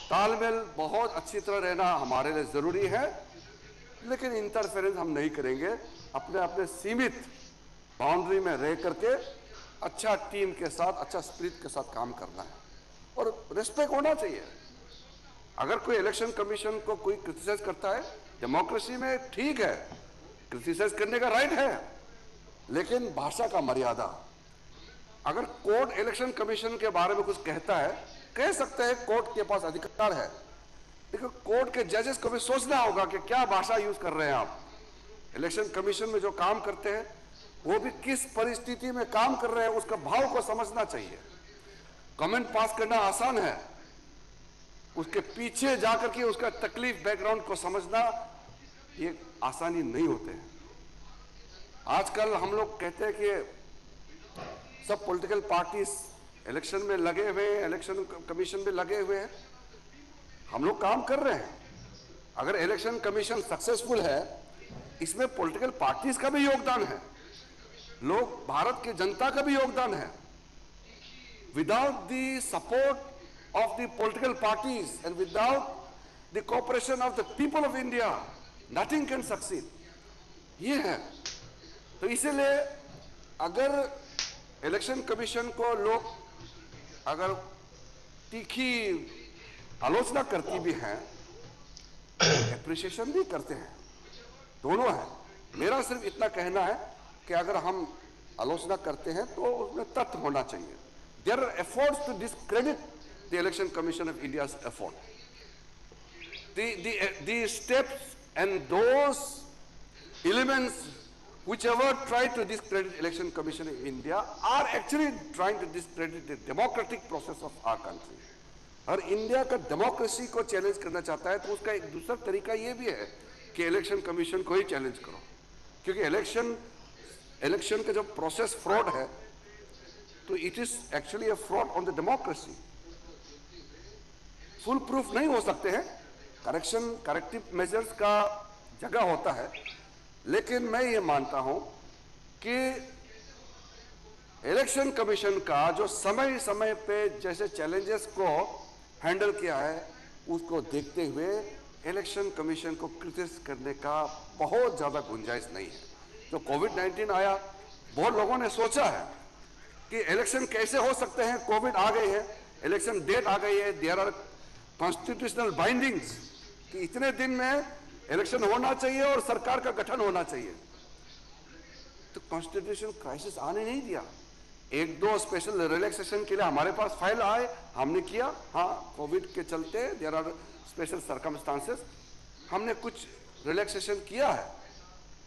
S8: तालमेल बहुत अच्छी तरह रहना हमारे लिए जरूरी है, लेकिन इंटरफेरेंस हम नहीं करेंगे। अपने अपने सीमित बाउंड्री में रह करके अच्छा टीम के साथ, अच्छा स्पिरिट के साथ काम करना है और रिस्पेक्ट होना चाहिए। अगर कोई इलेक्शन कमीशन को कोई क्रिटिसाइज करता है, डेमोक्रेसी में ठीक है, क्रिटिसाइज करने का राइट है, लेकिन भाषा का मर्यादा। अगर कोर्ट इलेक्शन कमीशन के बारे में कुछ कहता है, कह सकते हैं, कोर्ट के पास अधिकार है, लेकिन कोर्ट के जजेस को भी सोचना होगा कि क्या भाषा यूज कर रहे हैं आप। इलेक्शन कमीशन में जो काम करते हैं वो भी किस परिस्थिति में काम कर रहे हैं, उसका भाव को समझना चाहिए। कमेंट पास करना आसान है, उसके पीछे जाकर के उसका तकलीफ, बैकग्राउंड को समझना ये आसानी नहीं होते हैं। आजकल हम लोग कहते हैं कि सब पॉलिटिकल पार्टीज इलेक्शन में लगे हुए हैं, इलेक्शन कमीशन में लगे हुए हैं। हम लोग काम कर रहे हैं। अगर इलेक्शन कमीशन सक्सेसफुल है, इसमें पॉलिटिकल पार्टीज का भी योगदान है, लोग भारत की जनता का भी योगदान है। Without the support of the political parties and without the cooperation of the people of India, nothing can succeed. ये है। तो इसीलिए अगर इलेक्शन कमीशन को लोग अगर तीखी आलोचना करती भी हैं, एप्रिसिएशन भी करते हैं, दोनों है। मेरा सिर्फ इतना कहना है कि अगर हम आलोचना करते हैं तो उसमें तथ्य होना चाहिए। There are efforts to discredit the Election Commission of India's effort. The steps and those elements whichever try to discredit Election Commission of India are actually trying to discredit the democratic process of our country. और India का democracy को challenge करना चाहता है तो उसका एक दूसरा तरीका ये भी है कि इलेक्शन कमीशन को ही चैलेंज करो, क्योंकि इलेक्शन का जो प्रोसेस फ्रॉड है तो it is actually a fraud on the democracy. Full proof नहीं हो सकते हैं, करेक्टिव मेजर्स का जगह होता है, लेकिन मैं ये मानता हूं कि इलेक्शन कमीशन का जो समय समय पे जैसे चैलेंजेस को हैंडल किया है, उसको देखते हुए इलेक्शन कमीशन को क्रिटिसाइज करने का बहुत ज्यादा गुंजाइश नहीं है। तो कोविड-19 आया, बहुत लोगों ने सोचा है कि इलेक्शन कैसे हो सकते हैं, कोविड आ गई है, इलेक्शन डेट आ गई है, देयर आर कॉन्स्टिट्यूशनल बाइंडिंग्स कि इतने दिन में इलेक्शन होना चाहिए और सरकार का गठन होना चाहिए। तो कॉन्स्टिट्यूशन क्राइसिस आने नहीं दिया। एक दो स्पेशल रिलैक्सेशन के लिए हमारे पास फाइल आए, हमने किया। हाँ, कोविड के चलते देयर आर स्पेशल सर्कमस्टांसेस, हमने कुछ रिलैक्सेशन किया है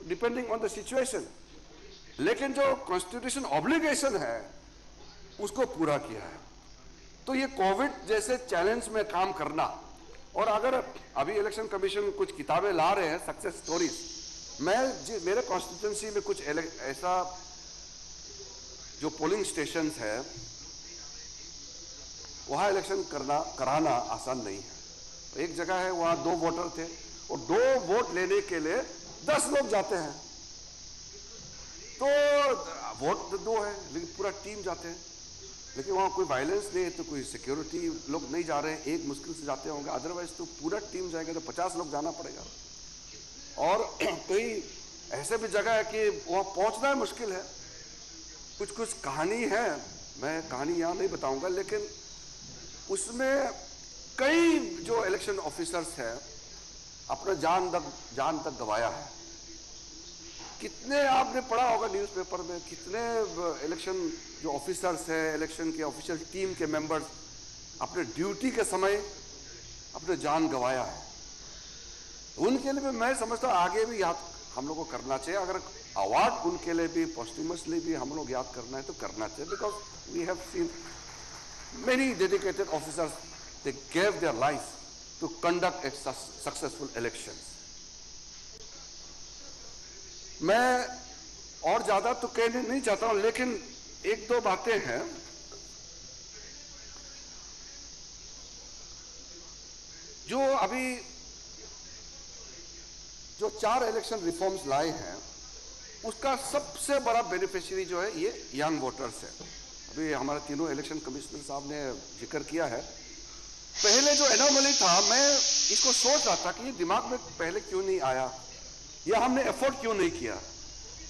S8: डिपेंडिंग ऑन द सिचुएशन, लेकिन जो कॉन्स्टिट्यूशन ऑब्लिगेशन है उसको पूरा किया है। तो ये कोविड जैसे चैलेंज में काम करना, और अगर अभी इलेक्शन कमीशन कुछ किताबें ला रहे हैं सक्सेस स्टोरीज, मेरे कॉन्स्टिट्यूंसी में कुछ ऐसा जो पोलिंग स्टेशंस है वहाँ इलेक्शन कराना आसान नहीं है। एक जगह है वहाँ 2 वोटर थे और 2 वोट लेने के लिए 10 लोग जाते हैं, तो वोट तो 2 है लेकिन पूरा टीम जाते हैं, लेकिन वहाँ कोई वायलेंस नहीं है, तो कोई सिक्योरिटी लोग नहीं जा रहे हैं, एक मुश्किल से जाते होंगे, अदरवाइज तो पूरा टीम जाएगा तो 50 लोग जाना पड़ेगा। और कई ऐसे भी जगह है कि वहाँ पहुँचना मुश्किल है। कुछ कहानी है, मैं कहानी यहाँ नहीं बताऊंगा, लेकिन उसमें कई जो इलेक्शन ऑफिसर्स हैं अपना जान तक गवाया है। कितने आपने पढ़ा होगा न्यूज़पेपर में, कितने इलेक्शन जो ऑफिसर्स हैं, इलेक्शन के ऑफिशियल टीम के मेंबर्स अपने ड्यूटी के समय अपने जान गवाया है। उनके लिए भी मैं समझता हूँ आगे भी याद हम लोग को करना चाहिए। अगर अवार्ड उनके लिए भी पोस्टुमसली भी हम लोग याद करना है तो करना चाहिए, because we have seen many dedicated officers, they gave their life to conduct a successful elections. मैं और ज्यादा तो कहने नहीं चाहता हूं, लेकिन 1-2 बातें हैं। जो अभी जो 4 इलेक्शन रिफॉर्म्स लाए हैं उसका सबसे बड़ा बेनिफिशियरी जो है ये यंग वोटर्स है। अभी हमारे तीनों इलेक्शन कमिश्नर साहब ने जिक्र किया है। पहले जो एनोमली था, मैं इसको सोच रहा था कि ये दिमाग में पहले क्यों नहीं आया या हमने एफर्ट क्यों नहीं किया,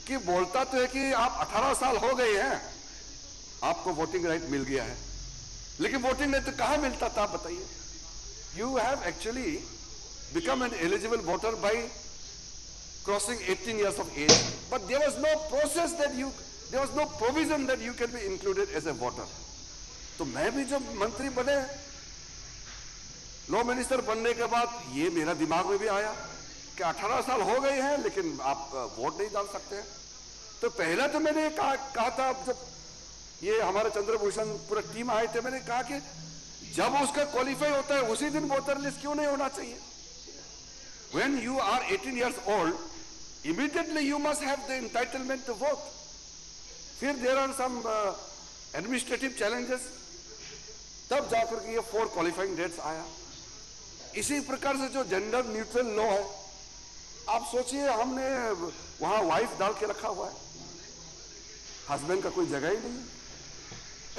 S8: कि बोलता तो है कि आप 18 साल हो गए हैं, आपको वोटिंग राइट मिल गया है, लेकिन वोटिंग राइट तो कहां मिलता था बताइए। You have actually become an eligible voter by crossing 18 years of age, but there was no process that there was no provision that you can be included as a voter. तो मैं भी जब मंत्री बने, लॉ मिनिस्टर बनने के बाद ये मेरा दिमाग में भी आया कि 18 साल हो गए हैं लेकिन आप वोट नहीं डाल सकते हैं। तो पहला तो मैंने कहा था, जब ये हमारे चंद्रभूषण पूरा टीम आए थे, मैंने कहा कि जब उसका क्वालिफाई होता है उसी दिन वोटर लिस्ट क्यों नहीं होना चाहिए। When you are 18 years old, immediately you must have the entitlement to vote. फिर there are some administrative challenges, तब जाकर के ये 4 qualifying dates आया। इसी प्रकार से जो जेंडर न्यूट्रल लॉ है, आप सोचिए हमने वहां वाइफ डाल के रखा हुआ है, हस्बैंड का कोई जगह ही नहीं,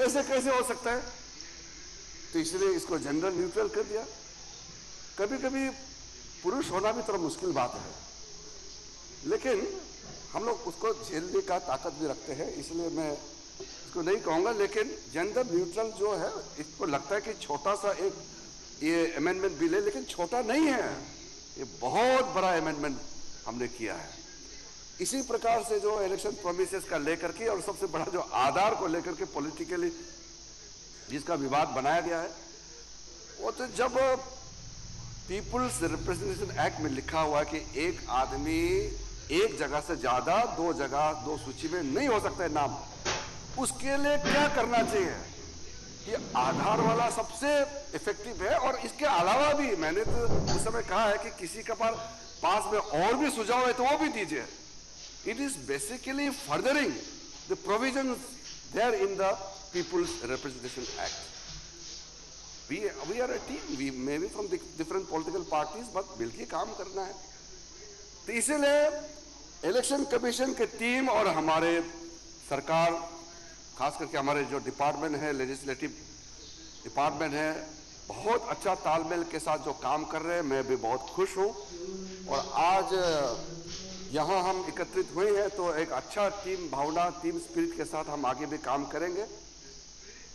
S8: ऐसे कैसे हो सकता है। तो इसलिए इसको जेंडर न्यूट्रल कर दिया। कभी कभी पुरुष होना भी थोड़ा मुश्किल बात है, लेकिन हम लोग उसको झेलने का ताकत भी रखते हैं, इसलिए मैं इसको नहीं कहूँगा। लेकिन जेंडर न्यूट्रल जो है, इसको लगता है कि छोटा सा एक ये अमेंडमेंट बिल है, लेकिन छोटा नहीं है, ये बहुत बड़ा अमेंडमेंट हमने किया है। इसी प्रकार से जो इलेक्शन प्रोमिसेस का लेकर के और सबसे बड़ा जो आधार को लेकर के पॉलिटिकली जिसका विवाद बनाया गया है, वो तो जब पीपुल्स रिप्रेजेंटेशन एक्ट में लिखा हुआ है कि एक आदमी एक जगह से ज्यादा 2 जगह 2 सूची में नहीं हो सकता है नाम, उसके लिए क्या करना चाहिए। ये आधार वाला सबसे इफेक्टिव है। और इसके अलावा भी मैंने तो उस समय कहा है कि किसी के पास में और भी सुझाव है तो वो भी दीजिए। It is basically furthering the provision there in the people's representation act. We are a team. We may be from different political parties, but मिलके काम करना है। तो इसीलिए इलेक्शन कमीशन के टीम और हमारे सरकार, खास करके हमारे जो डिपार्टमेंट है, लेजिस्लेटिव डिपार्टमेंट है, बहुत अच्छा तालमेल के साथ जो काम कर रहे हैं, मैं भी बहुत खुश हूँ। और आज यहाँ हम एकत्रित हुए हैं तो एक अच्छा टीम भावना, टीम स्पिरिट के साथ हम आगे भी काम करेंगे।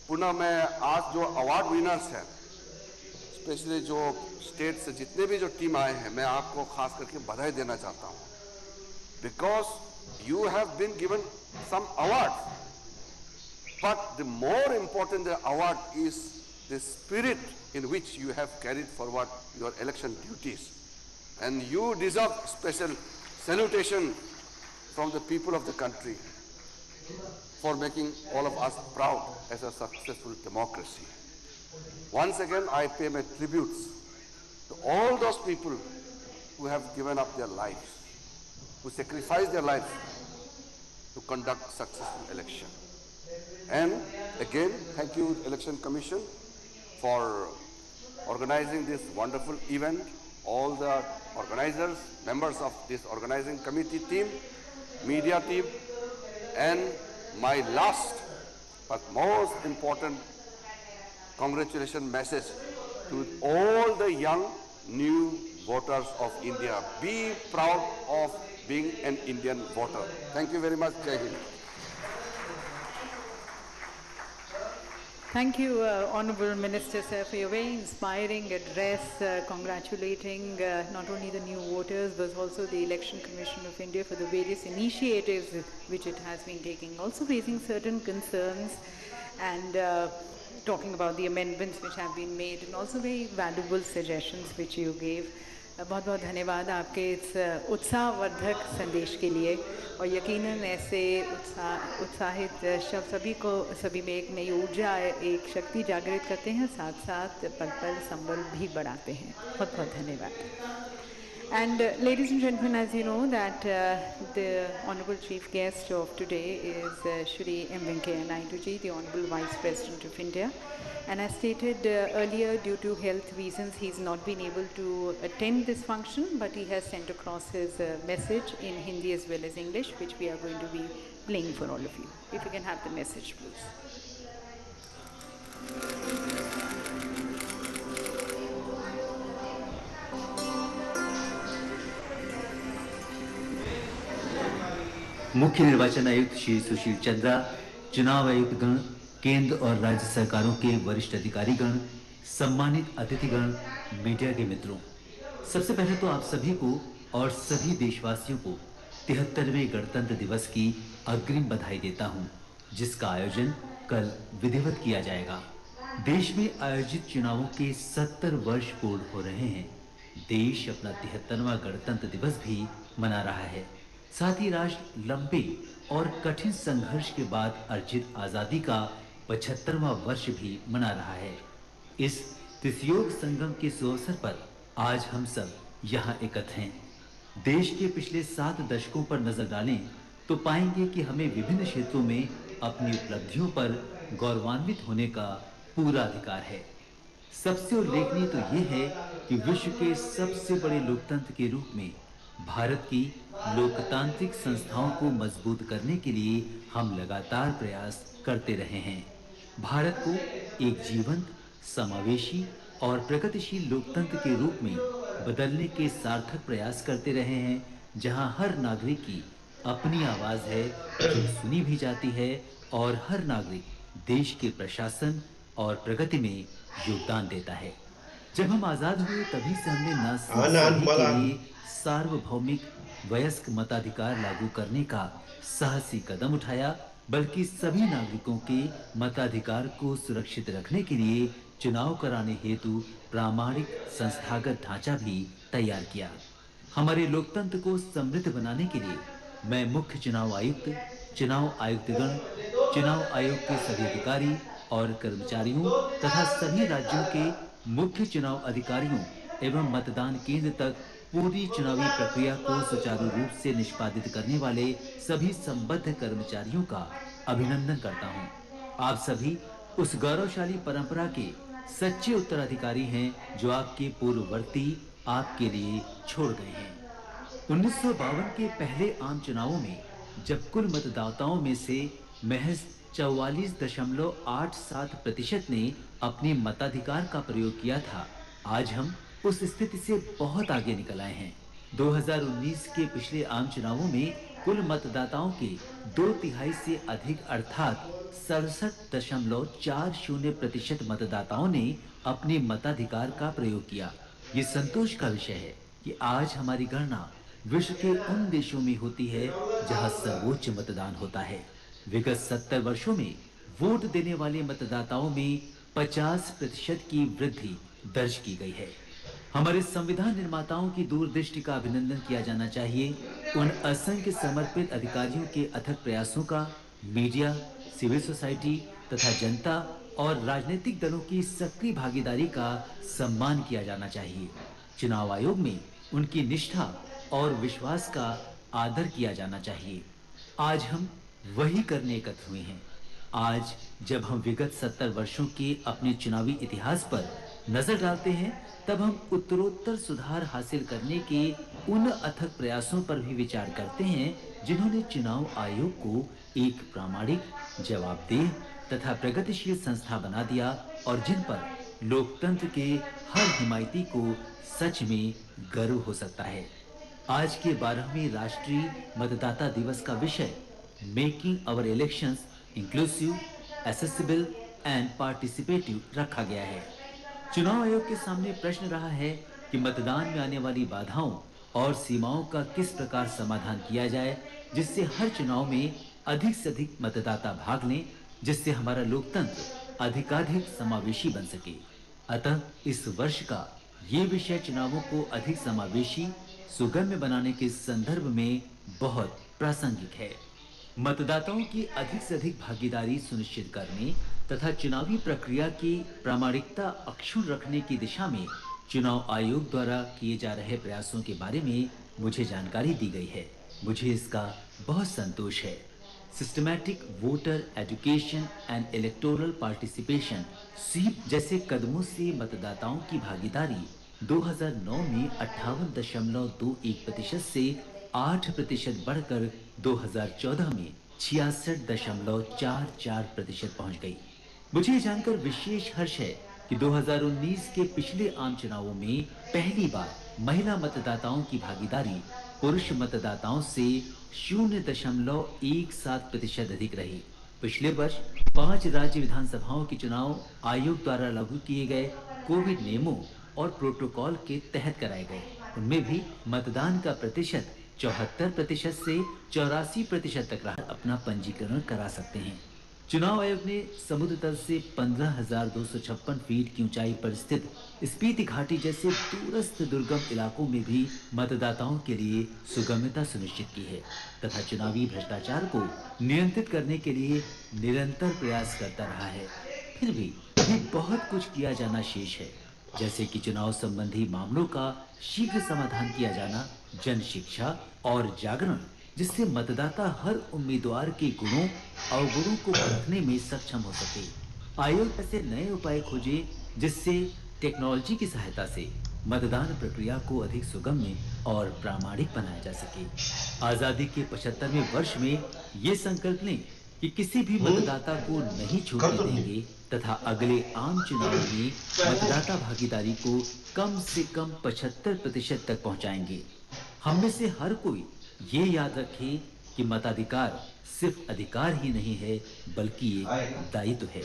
S8: पुनः मैं आज जो अवार्ड विनर्स हैं, स्पेशली जो स्टेट से जितने भी जो टीम आए हैं, मैं आपको खास करके बधाई देना चाहता हूं, because you have been given some award, but the more important award is the spirit in which you have carried forward your election duties, and you deserve special salutation from the people of the country for making all of us proud as a successful democracy. Once again, I pay my tributes to all those people who have given up their lives, who sacrificed their lives to conduct successful election. And again, thank you Election Commission for organizing this wonderful event. All the organizers, members of this organizing committee team, media team, and my last but most important congratulations message to all the young new voters of India. Be proud of being an Indian voter. Thank you very much. Jai Hind.
S2: Thank you, Honourable Minister, sir, for your very inspiring address, congratulating not only the new voters, but also the Election Commission of India for the various initiatives which it has been taking, also raising certain concerns and talking about the amendments which have been made, and also very valuable suggestions which you gave. बहुत बहुत धन्यवाद आपके इस उत्साहवर्धक संदेश के लिए, और यकीनन ऐसे उत्साहित शब्द सभी में एक नई ऊर्जा, एक शक्ति जागृत करते हैं, साथ साथ पल पल संबल भी बढ़ाते हैं. बहुत बहुत धन्यवाद. And ladies and gentlemen, as you know that the Honourable Chief Guest of today is Shri M. Venkaiah Naidu ji, the Honourable Vice President of India. And as stated earlier, due to health reasons, he's not been able to attend this function, but he has sent across his message in Hindi as well as English, which we are going to be playing for all of you. If you can have the message, please.
S9: मुख्य निर्वाचन आयुक्त श्री सुशील चंद्रा, चुनाव आयुक्तगण, केंद्र और राज्य सरकारों के वरिष्ठ अधिकारीगण, सम्मानित अतिथिगण, मीडिया के मित्रों, सबसे पहले तो आप सभी को और सभी देशवासियों को 73वें गणतंत्र दिवस की अग्रिम बधाई देता हूं, जिसका आयोजन कल विधिवत किया जाएगा. देश में आयोजित चुनावों के 70 वर्ष पूर्ण हो रहे हैं. देश अपना 73वां गणतंत्र दिवस भी मना रहा है. साथ ही राष्ट्र लंबे और कठिन संघर्ष के बाद अर्जित आजादी का 75वां वर्ष भी मना रहा है. इस त्रियोग संगम के सुअवसर पर आज हम सब यहाँ एकत्र हैं. देश के पिछले 7 दशकों पर नजर डालें तो पाएंगे कि हमें विभिन्न क्षेत्रों में अपनी उपलब्धियों पर गौरवान्वित होने का पूरा अधिकार है. सबसे उल्लेखनीय तो ये है कि विश्व के सबसे बड़े लोकतंत्र के रूप में भारत की लोकतांत्रिक संस्थाओं को मजबूत करने के लिए हम लगातार प्रयास करते रहे हैं. भारत को एक जीवंत, समावेशी और प्रगतिशील लोकतंत्र के रूप में बदलने के सार्थक प्रयास करते रहे हैं, जहां हर नागरिक की अपनी आवाज है जो सुनी भी जाती है और हर नागरिक देश के प्रशासन और प्रगति में योगदान देता है. जब हम आजाद हुए तभी से हमने न सिर्फ के लिए सार्वभौमिक वयस्क मताधिकार लागू करने का साहसी कदम उठाया, बल्कि सभी नागरिकों के मताधिकार को सुरक्षित रखने के लिए चुनाव कराने हेतु प्रामाणिक संस्थागत ढांचा भी तैयार किया. हमारे लोकतंत्र को समृद्ध बनाने के लिए मैं मुख्य चुनाव आयुक्त, चुनाव आयुक्तगण, चुनाव आयोग के सभी अधिकारी और कर्मचारियों तथा सभी राज्यों के मुख्य चुनाव अधिकारियों एवं मतदान केंद्र तक पूरी चुनावी प्रक्रिया को सुचारू रूप से निष्पादित करने वाले सभी संबद्ध कर्मचारियों का अभिनंदन करता हूं. आप सभी उस गौरवशाली परंपरा के सच्चे उत्तराधिकारी हैं जो आपके पूर्ववर्ती आपके लिए छोड़ गए हैं. 1952 के पहले आम चुनावों में जब कुल मतदाताओं में से महज 44.87% ने अपने मताधिकार का प्रयोग किया था, आज हम उस स्थिति से बहुत आगे निकल आए हैं. 2019 के पिछले आम चुनावों में कुल मतदाताओं के 2/3 से अधिक अर्थात 67.40% मतदाताओं ने अपने मताधिकार का प्रयोग किया. ये संतोष का विषय है कि आज हमारी गणना विश्व के उन देशों में होती है जहां सर्वोच्च मतदान होता है. विगत 70 वर्षों में वोट देने वाले मतदाताओं में 50% की वृद्धि दर्ज की गई है. हमारे संविधान निर्माताओं की दूरदृष्टि का अभिनंदन किया जाना चाहिए. उन असंख्य समर्पित अधिकारियों के अथक प्रयासों का मीडिया, सिविल सोसाइटी तथा जनता और राजनीतिक दलों की सक्रिय भागीदारी का सम्मान किया जाना चाहिए. चुनाव आयोग में उनकी निष्ठा और विश्वास का आदर किया जाना चाहिए. आज हम वही करने एकत्र हुए हैं. आज जब हम विगत 70 वर्षों के अपने चुनावी इतिहास पर नजर डालते हैं, तब हम उत्तरोत्तर सुधार हासिल करने के उन अथक प्रयासों पर भी विचार करते हैं जिन्होंने चुनाव आयोग को एक प्रामाणिक, जवाबदेह तथा प्रगतिशील संस्था बना दिया और जिन पर लोकतंत्र के हर हिमायती को सच में गर्व हो सकता है। आज के 12वें राष्ट्रीय मतदाता दिवस का विषय making our elections inclusive, accessible and participative रखा गया है। चुनाव आयोग के सामने प्रश्न रहा है कि मतदान में आने वाली बाधाओं और सीमाओं का किस प्रकार समाधान किया जाए, जिससे हर चुनाव में अधिक से अधिक मतदाता भाग लें, जिससे हमारा लोकतंत्र अधिकाधिक समावेशी बन सके। अतः इस वर्ष का ये विषय चुनावों को अधिक समावेशी, सुगम्य बनाने के संदर्भ में बहुत प्रासंगिक है। मतदाताओं की अधिक से अधिक भागीदारी सुनिश्चित करने तथा चुनावी प्रक्रिया की प्रामाणिकता अक्षुण्ण रखने की दिशा में चुनाव आयोग द्वारा किए जा रहे प्रयासों के बारे में मुझे जानकारी दी गई है। मुझे इसका बहुत संतोष है। Systematic voter education and electoral participation SVEEP जैसे कदमों से मतदाताओं की भागीदारी 2009 में 58.21% से 8% बढ़कर 2014 में 66.44% पहुंच गई। मुझे ये जानकर विशेष हर्ष है कि 2019 के पिछले आम चुनावों में पहली बार महिला मतदाताओं की भागीदारी पुरुष मतदाताओं से 0.17% अधिक रही। पिछले वर्ष 5 राज्य विधानसभाओं के चुनाव आयोग द्वारा लागू किए गए कोविड नियमों और प्रोटोकॉल के तहत कराए गए। उनमें भी मतदान का प्रतिशत 74% से 84% तक रहा। अपना पंजीकरण करा सकते हैं। चुनाव आयोग ने समुद्र तल से 15,256 फीट की ऊंचाई पर स्थित स्पीति घाटी जैसे दूरस्थ दुर्गम इलाकों में भी मतदाताओं के लिए सुगमता सुनिश्चित की है तथा चुनावी भ्रष्टाचार को नियंत्रित करने के लिए निरंतर प्रयास करता रहा है। फिर भी अभी बहुत कुछ किया जाना शेष है, जैसे कि चुनाव संबंधी मामलों का शीघ्र समाधान किया जाना, जन शिक्षा और जागरण, जिससे मतदाता हर उम्मीदवार के गुणों अवगुणों को परखने में सक्षम हो सके। आयोग ऐसे नए उपाय खोजे जिससे टेक्नोलॉजी की सहायता से मतदान प्रक्रिया को अधिक सुगम्य और प्रामाणिक बनाया जा सके। आजादी के 75वें वर्ष में ये संकल्प लें कि किसी भी मतदाता को नहीं छूटने देंगे तथा अगले आम चुनाव में मतदाता भागीदारी को कम से कम 75% तक पहुंचाएंगे। हम में से हर कोई ये याद रखे कि मताधिकार सिर्फ अधिकार ही नहीं है, बल्कि एक दायित्व है।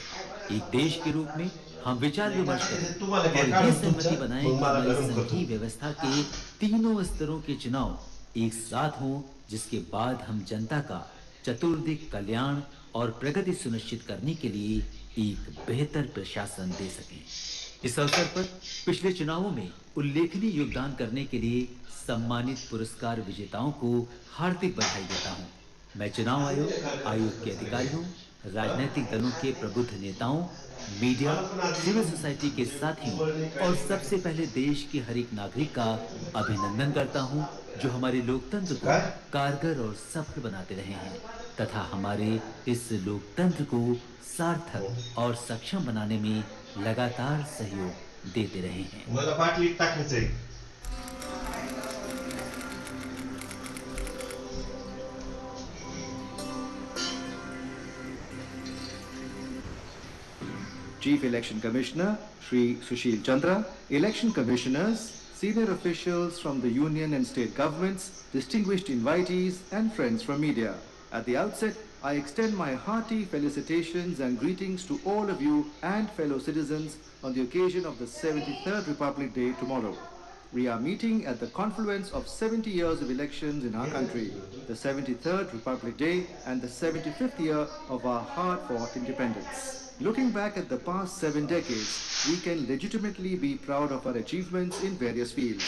S9: एक देश के रूप में हम विचार विमर्श करें और ये सहमति बनाएं कि हमारी संघीय व्यवस्था के तीनों स्तरों के चुनाव एक साथ हों, जिसके बाद हम जनता का चतुर्दिक कल्याण और प्रगति सुनिश्चित करने के लिए एक बेहतर प्रशासन दे सकें। इस अवसर पर पिछले चुनावों में उल्लेखनीय योगदान करने के लिए सम्मानित पुरस्कार विजेताओं को हार्दिक बधाई देता हूं। मैं चुनाव आयोग के अधिकारियों, राजनीतिक दलों के प्रबुद्ध नेताओं, मीडिया, सिविल सोसाइटी के साथियों और सबसे पहले देश के हर एक नागरिक का अभिनंदन करता हूं, जो हमारे लोकतंत्र को कारगर और सफल बनाते रहे हैं तथा हमारे इस लोकतंत्र को सार्थक और सक्षम बनाने में लगातार सहयोग देते रहे हैं।
S10: Chief Election Commissioner Shri Sushil Chandra, Election Commissioners, senior officials from the Union and state governments, distinguished invitees and friends from media. At the outset, I extend my hearty felicitations and greetings to all of you and fellow citizens on the occasion of the 73rd Republic Day tomorrow. We are meeting at the confluence of 70 years of elections in our country, the 73rd Republic Day and the 75th year of our hard-fought independence. Looking back at the past 7 decades, we can legitimately be proud of our achievements in various fields.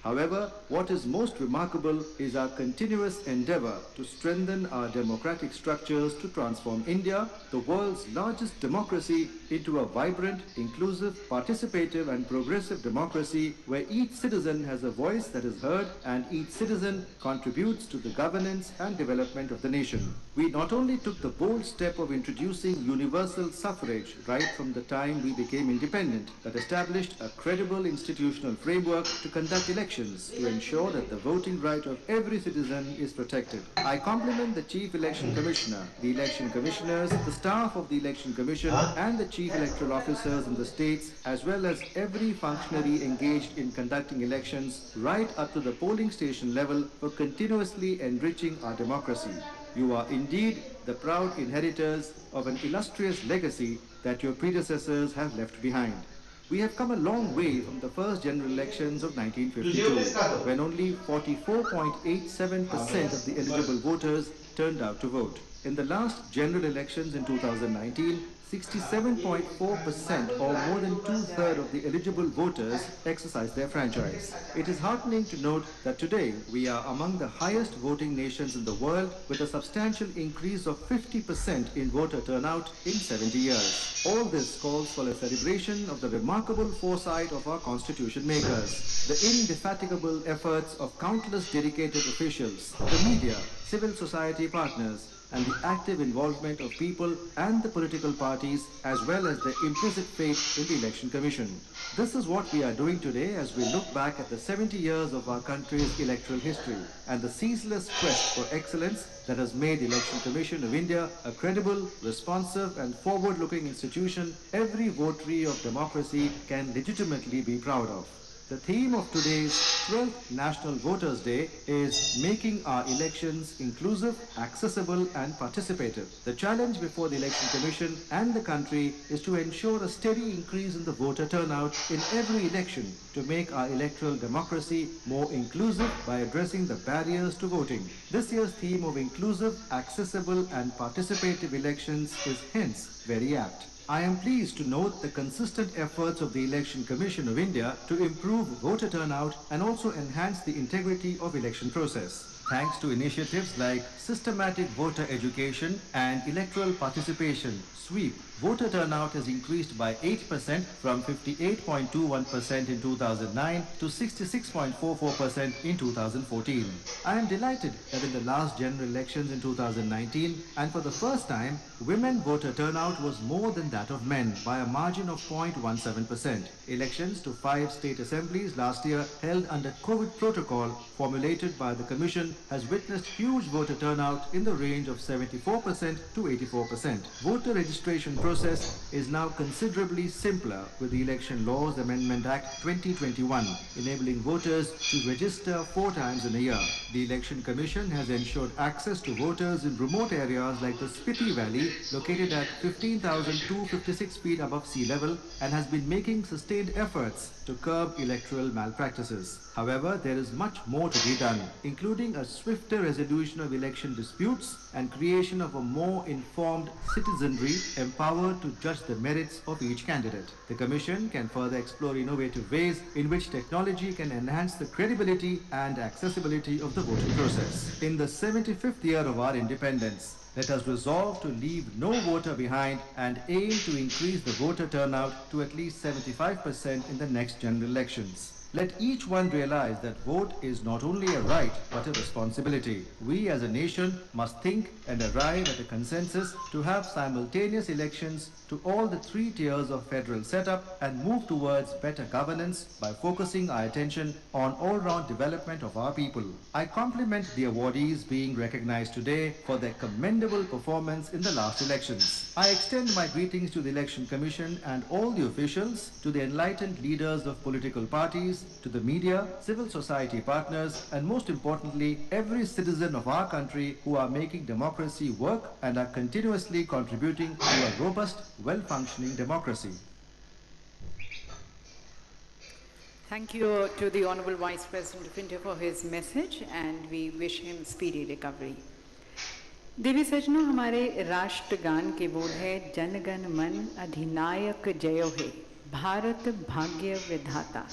S10: However, what is most remarkable is our continuous endeavor to strengthen our democratic structures to transform India, the world's largest democracy, into a vibrant, inclusive, participative and progressive democracy where each citizen has a voice that is heard and each citizen contributes to the governance and development of the nation. We not only took the bold step of introducing universal suffrage right from the time we became independent, but established a credible institutional framework to conduct elections to ensure that the voting right of every citizen is protected. I compliment the Chief Election Commissioner, the election commissioners, the staff of the Election Commission, and the Chief Electoral Officers in the states, as well as every functionary engaged in conducting elections right up to the polling station level for continuously enriching our democracy. You are indeed the proud inheritors of an illustrious legacy that your predecessors have left behind. We have come a long way from the first general elections of 1952, when only 44.87% of the eligible voters turned out to vote. In the last general elections in 2019, 67.4% or more than two-thirds of the eligible voters exercised their franchise. It is heartening to note that today we are among the highest voting nations in the world, with a substantial increase of 50% in voter turnout in 70 years. All this calls for a celebration of the remarkable foresight of our constitution makers, the indefatigable efforts of countless dedicated officials, the media, civil society partners, and the active involvement of people and the political parties, as well as the implicit faith in the Election Commission. This is what we are doing today as we look back at the 70 years of our country's electoral history and the ceaseless quest for excellence that has made the Election Commission of India a credible, responsive and forward-looking institution every votary of democracy can legitimately be proud of. The theme of today's 12th National Voters' Day is making our elections inclusive, accessible and participative. The challenge before the Election Commission and the country is to ensure a steady increase in the voter turnout in every election to make our electoral democracy more inclusive by addressing the barriers to voting. This year's theme of inclusive, accessible and participative elections is hence very apt. I am pleased to note the consistent efforts of the Election Commission of India to improve voter turnout and also enhance the integrity of election process. Thanks to initiatives like systematic voter education and electoral participation (SWEEP), voter turnout has increased by 8% from 58.21% in 2009 to 66.44% in 2014. I am delighted that in the last general elections in 2019, and for the first time, women voter turnout was more than that of men by a margin of 0.17%. Elections to 5 state assemblies last year, held under COVID protocol formulated by the Commission, has witnessed huge voter turnout in the range of 74% to 84%. Voter registration process is now considerably simpler with the Election Laws Amendment Act 2021, enabling voters to register 4 times in a year. The Election Commission has ensured access to voters in remote areas like the Spiti Valley, located at 15,256 feet above sea level, and has been making sustained efforts to curb electoral malpractices. However, there is much more to be done, including a swifter resolution of election disputes and creation of a more informed citizenry empowered to judge the merits of each candidate. The Commission can further explore innovative ways in which technology can enhance the credibility and accessibility of the voting process. In the 75th year of our independence, let us resolve to leave no voter behind and aim to increase the voter turnout to at least 75% in the next general elections. Let each one realize that vote is not only a right but a responsibility. We as a nation must think and arrive at a consensus to have simultaneous elections to all the 3 tiers of federal setup and move towards better governance by focusing our attention on all-round development of our people. I compliment the awardees being recognized today for their commendable performance in the last elections. I extend my greetings to the Election Commission and all the officials, to the enlightened leaders of political parties, to the media, civil society partners, and most importantly, every citizen of our country who are making democracy work and are continuously contributing to a robust, well-functioning democracy.
S2: Thank you to the Honorable Vice President of India for his message, and we wish him speedy recovery. देवी सजनों, हमारे राष्ट्रगान के बोल है, जन गण मन अधिनायक जय हे, भारत भाग्य विधाता।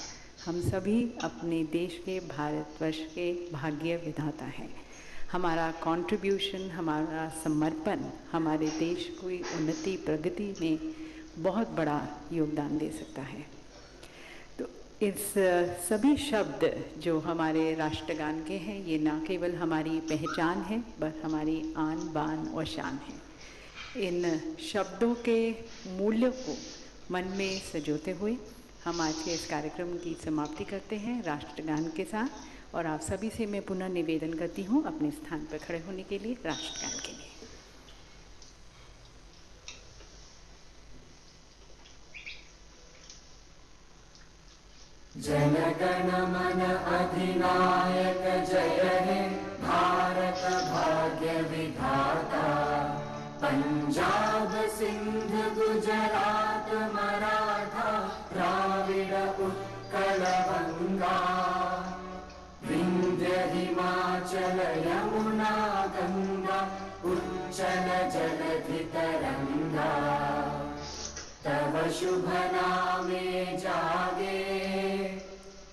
S2: हम सभी अपने देश के, भारतवर्ष के भाग्य विधाता हैं। हमारा कंट्रीब्यूशन, हमारा समर्पण हमारे देश की उन्नति प्रगति में बहुत बड़ा योगदान दे सकता है। तो इस सभी शब्द जो हमारे राष्ट्रगान के हैं, ये ना केवल हमारी पहचान है, बल्कि हमारी आन बान और शान है। इन शब्दों के मूल्य को मन में सजोते हुए हम आज के इस कार्यक्रम की समाप्ति करते हैं राष्ट्रगान के साथ। और आप सभी से मैं पुनः निवेदन करती हूँ अपने स्थान पर खड़े होने के लिए राष्ट्रगान के लिए।
S11: जन गण मन अधिनायक जय हे भारत भाग्य विधाता, पंजाब सिंध गुजरात मराठा द्राविड उत्कल गंगा, विंध्य हिमाचल यमुना गंगा उच्चल जलधि तरंगा, तब शुभ नामे जागे,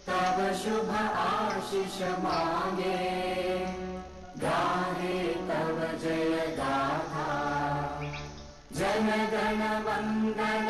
S11: तब शुभ आशीष मांगे, गाहे तब जय गाथा, जन गण मंगल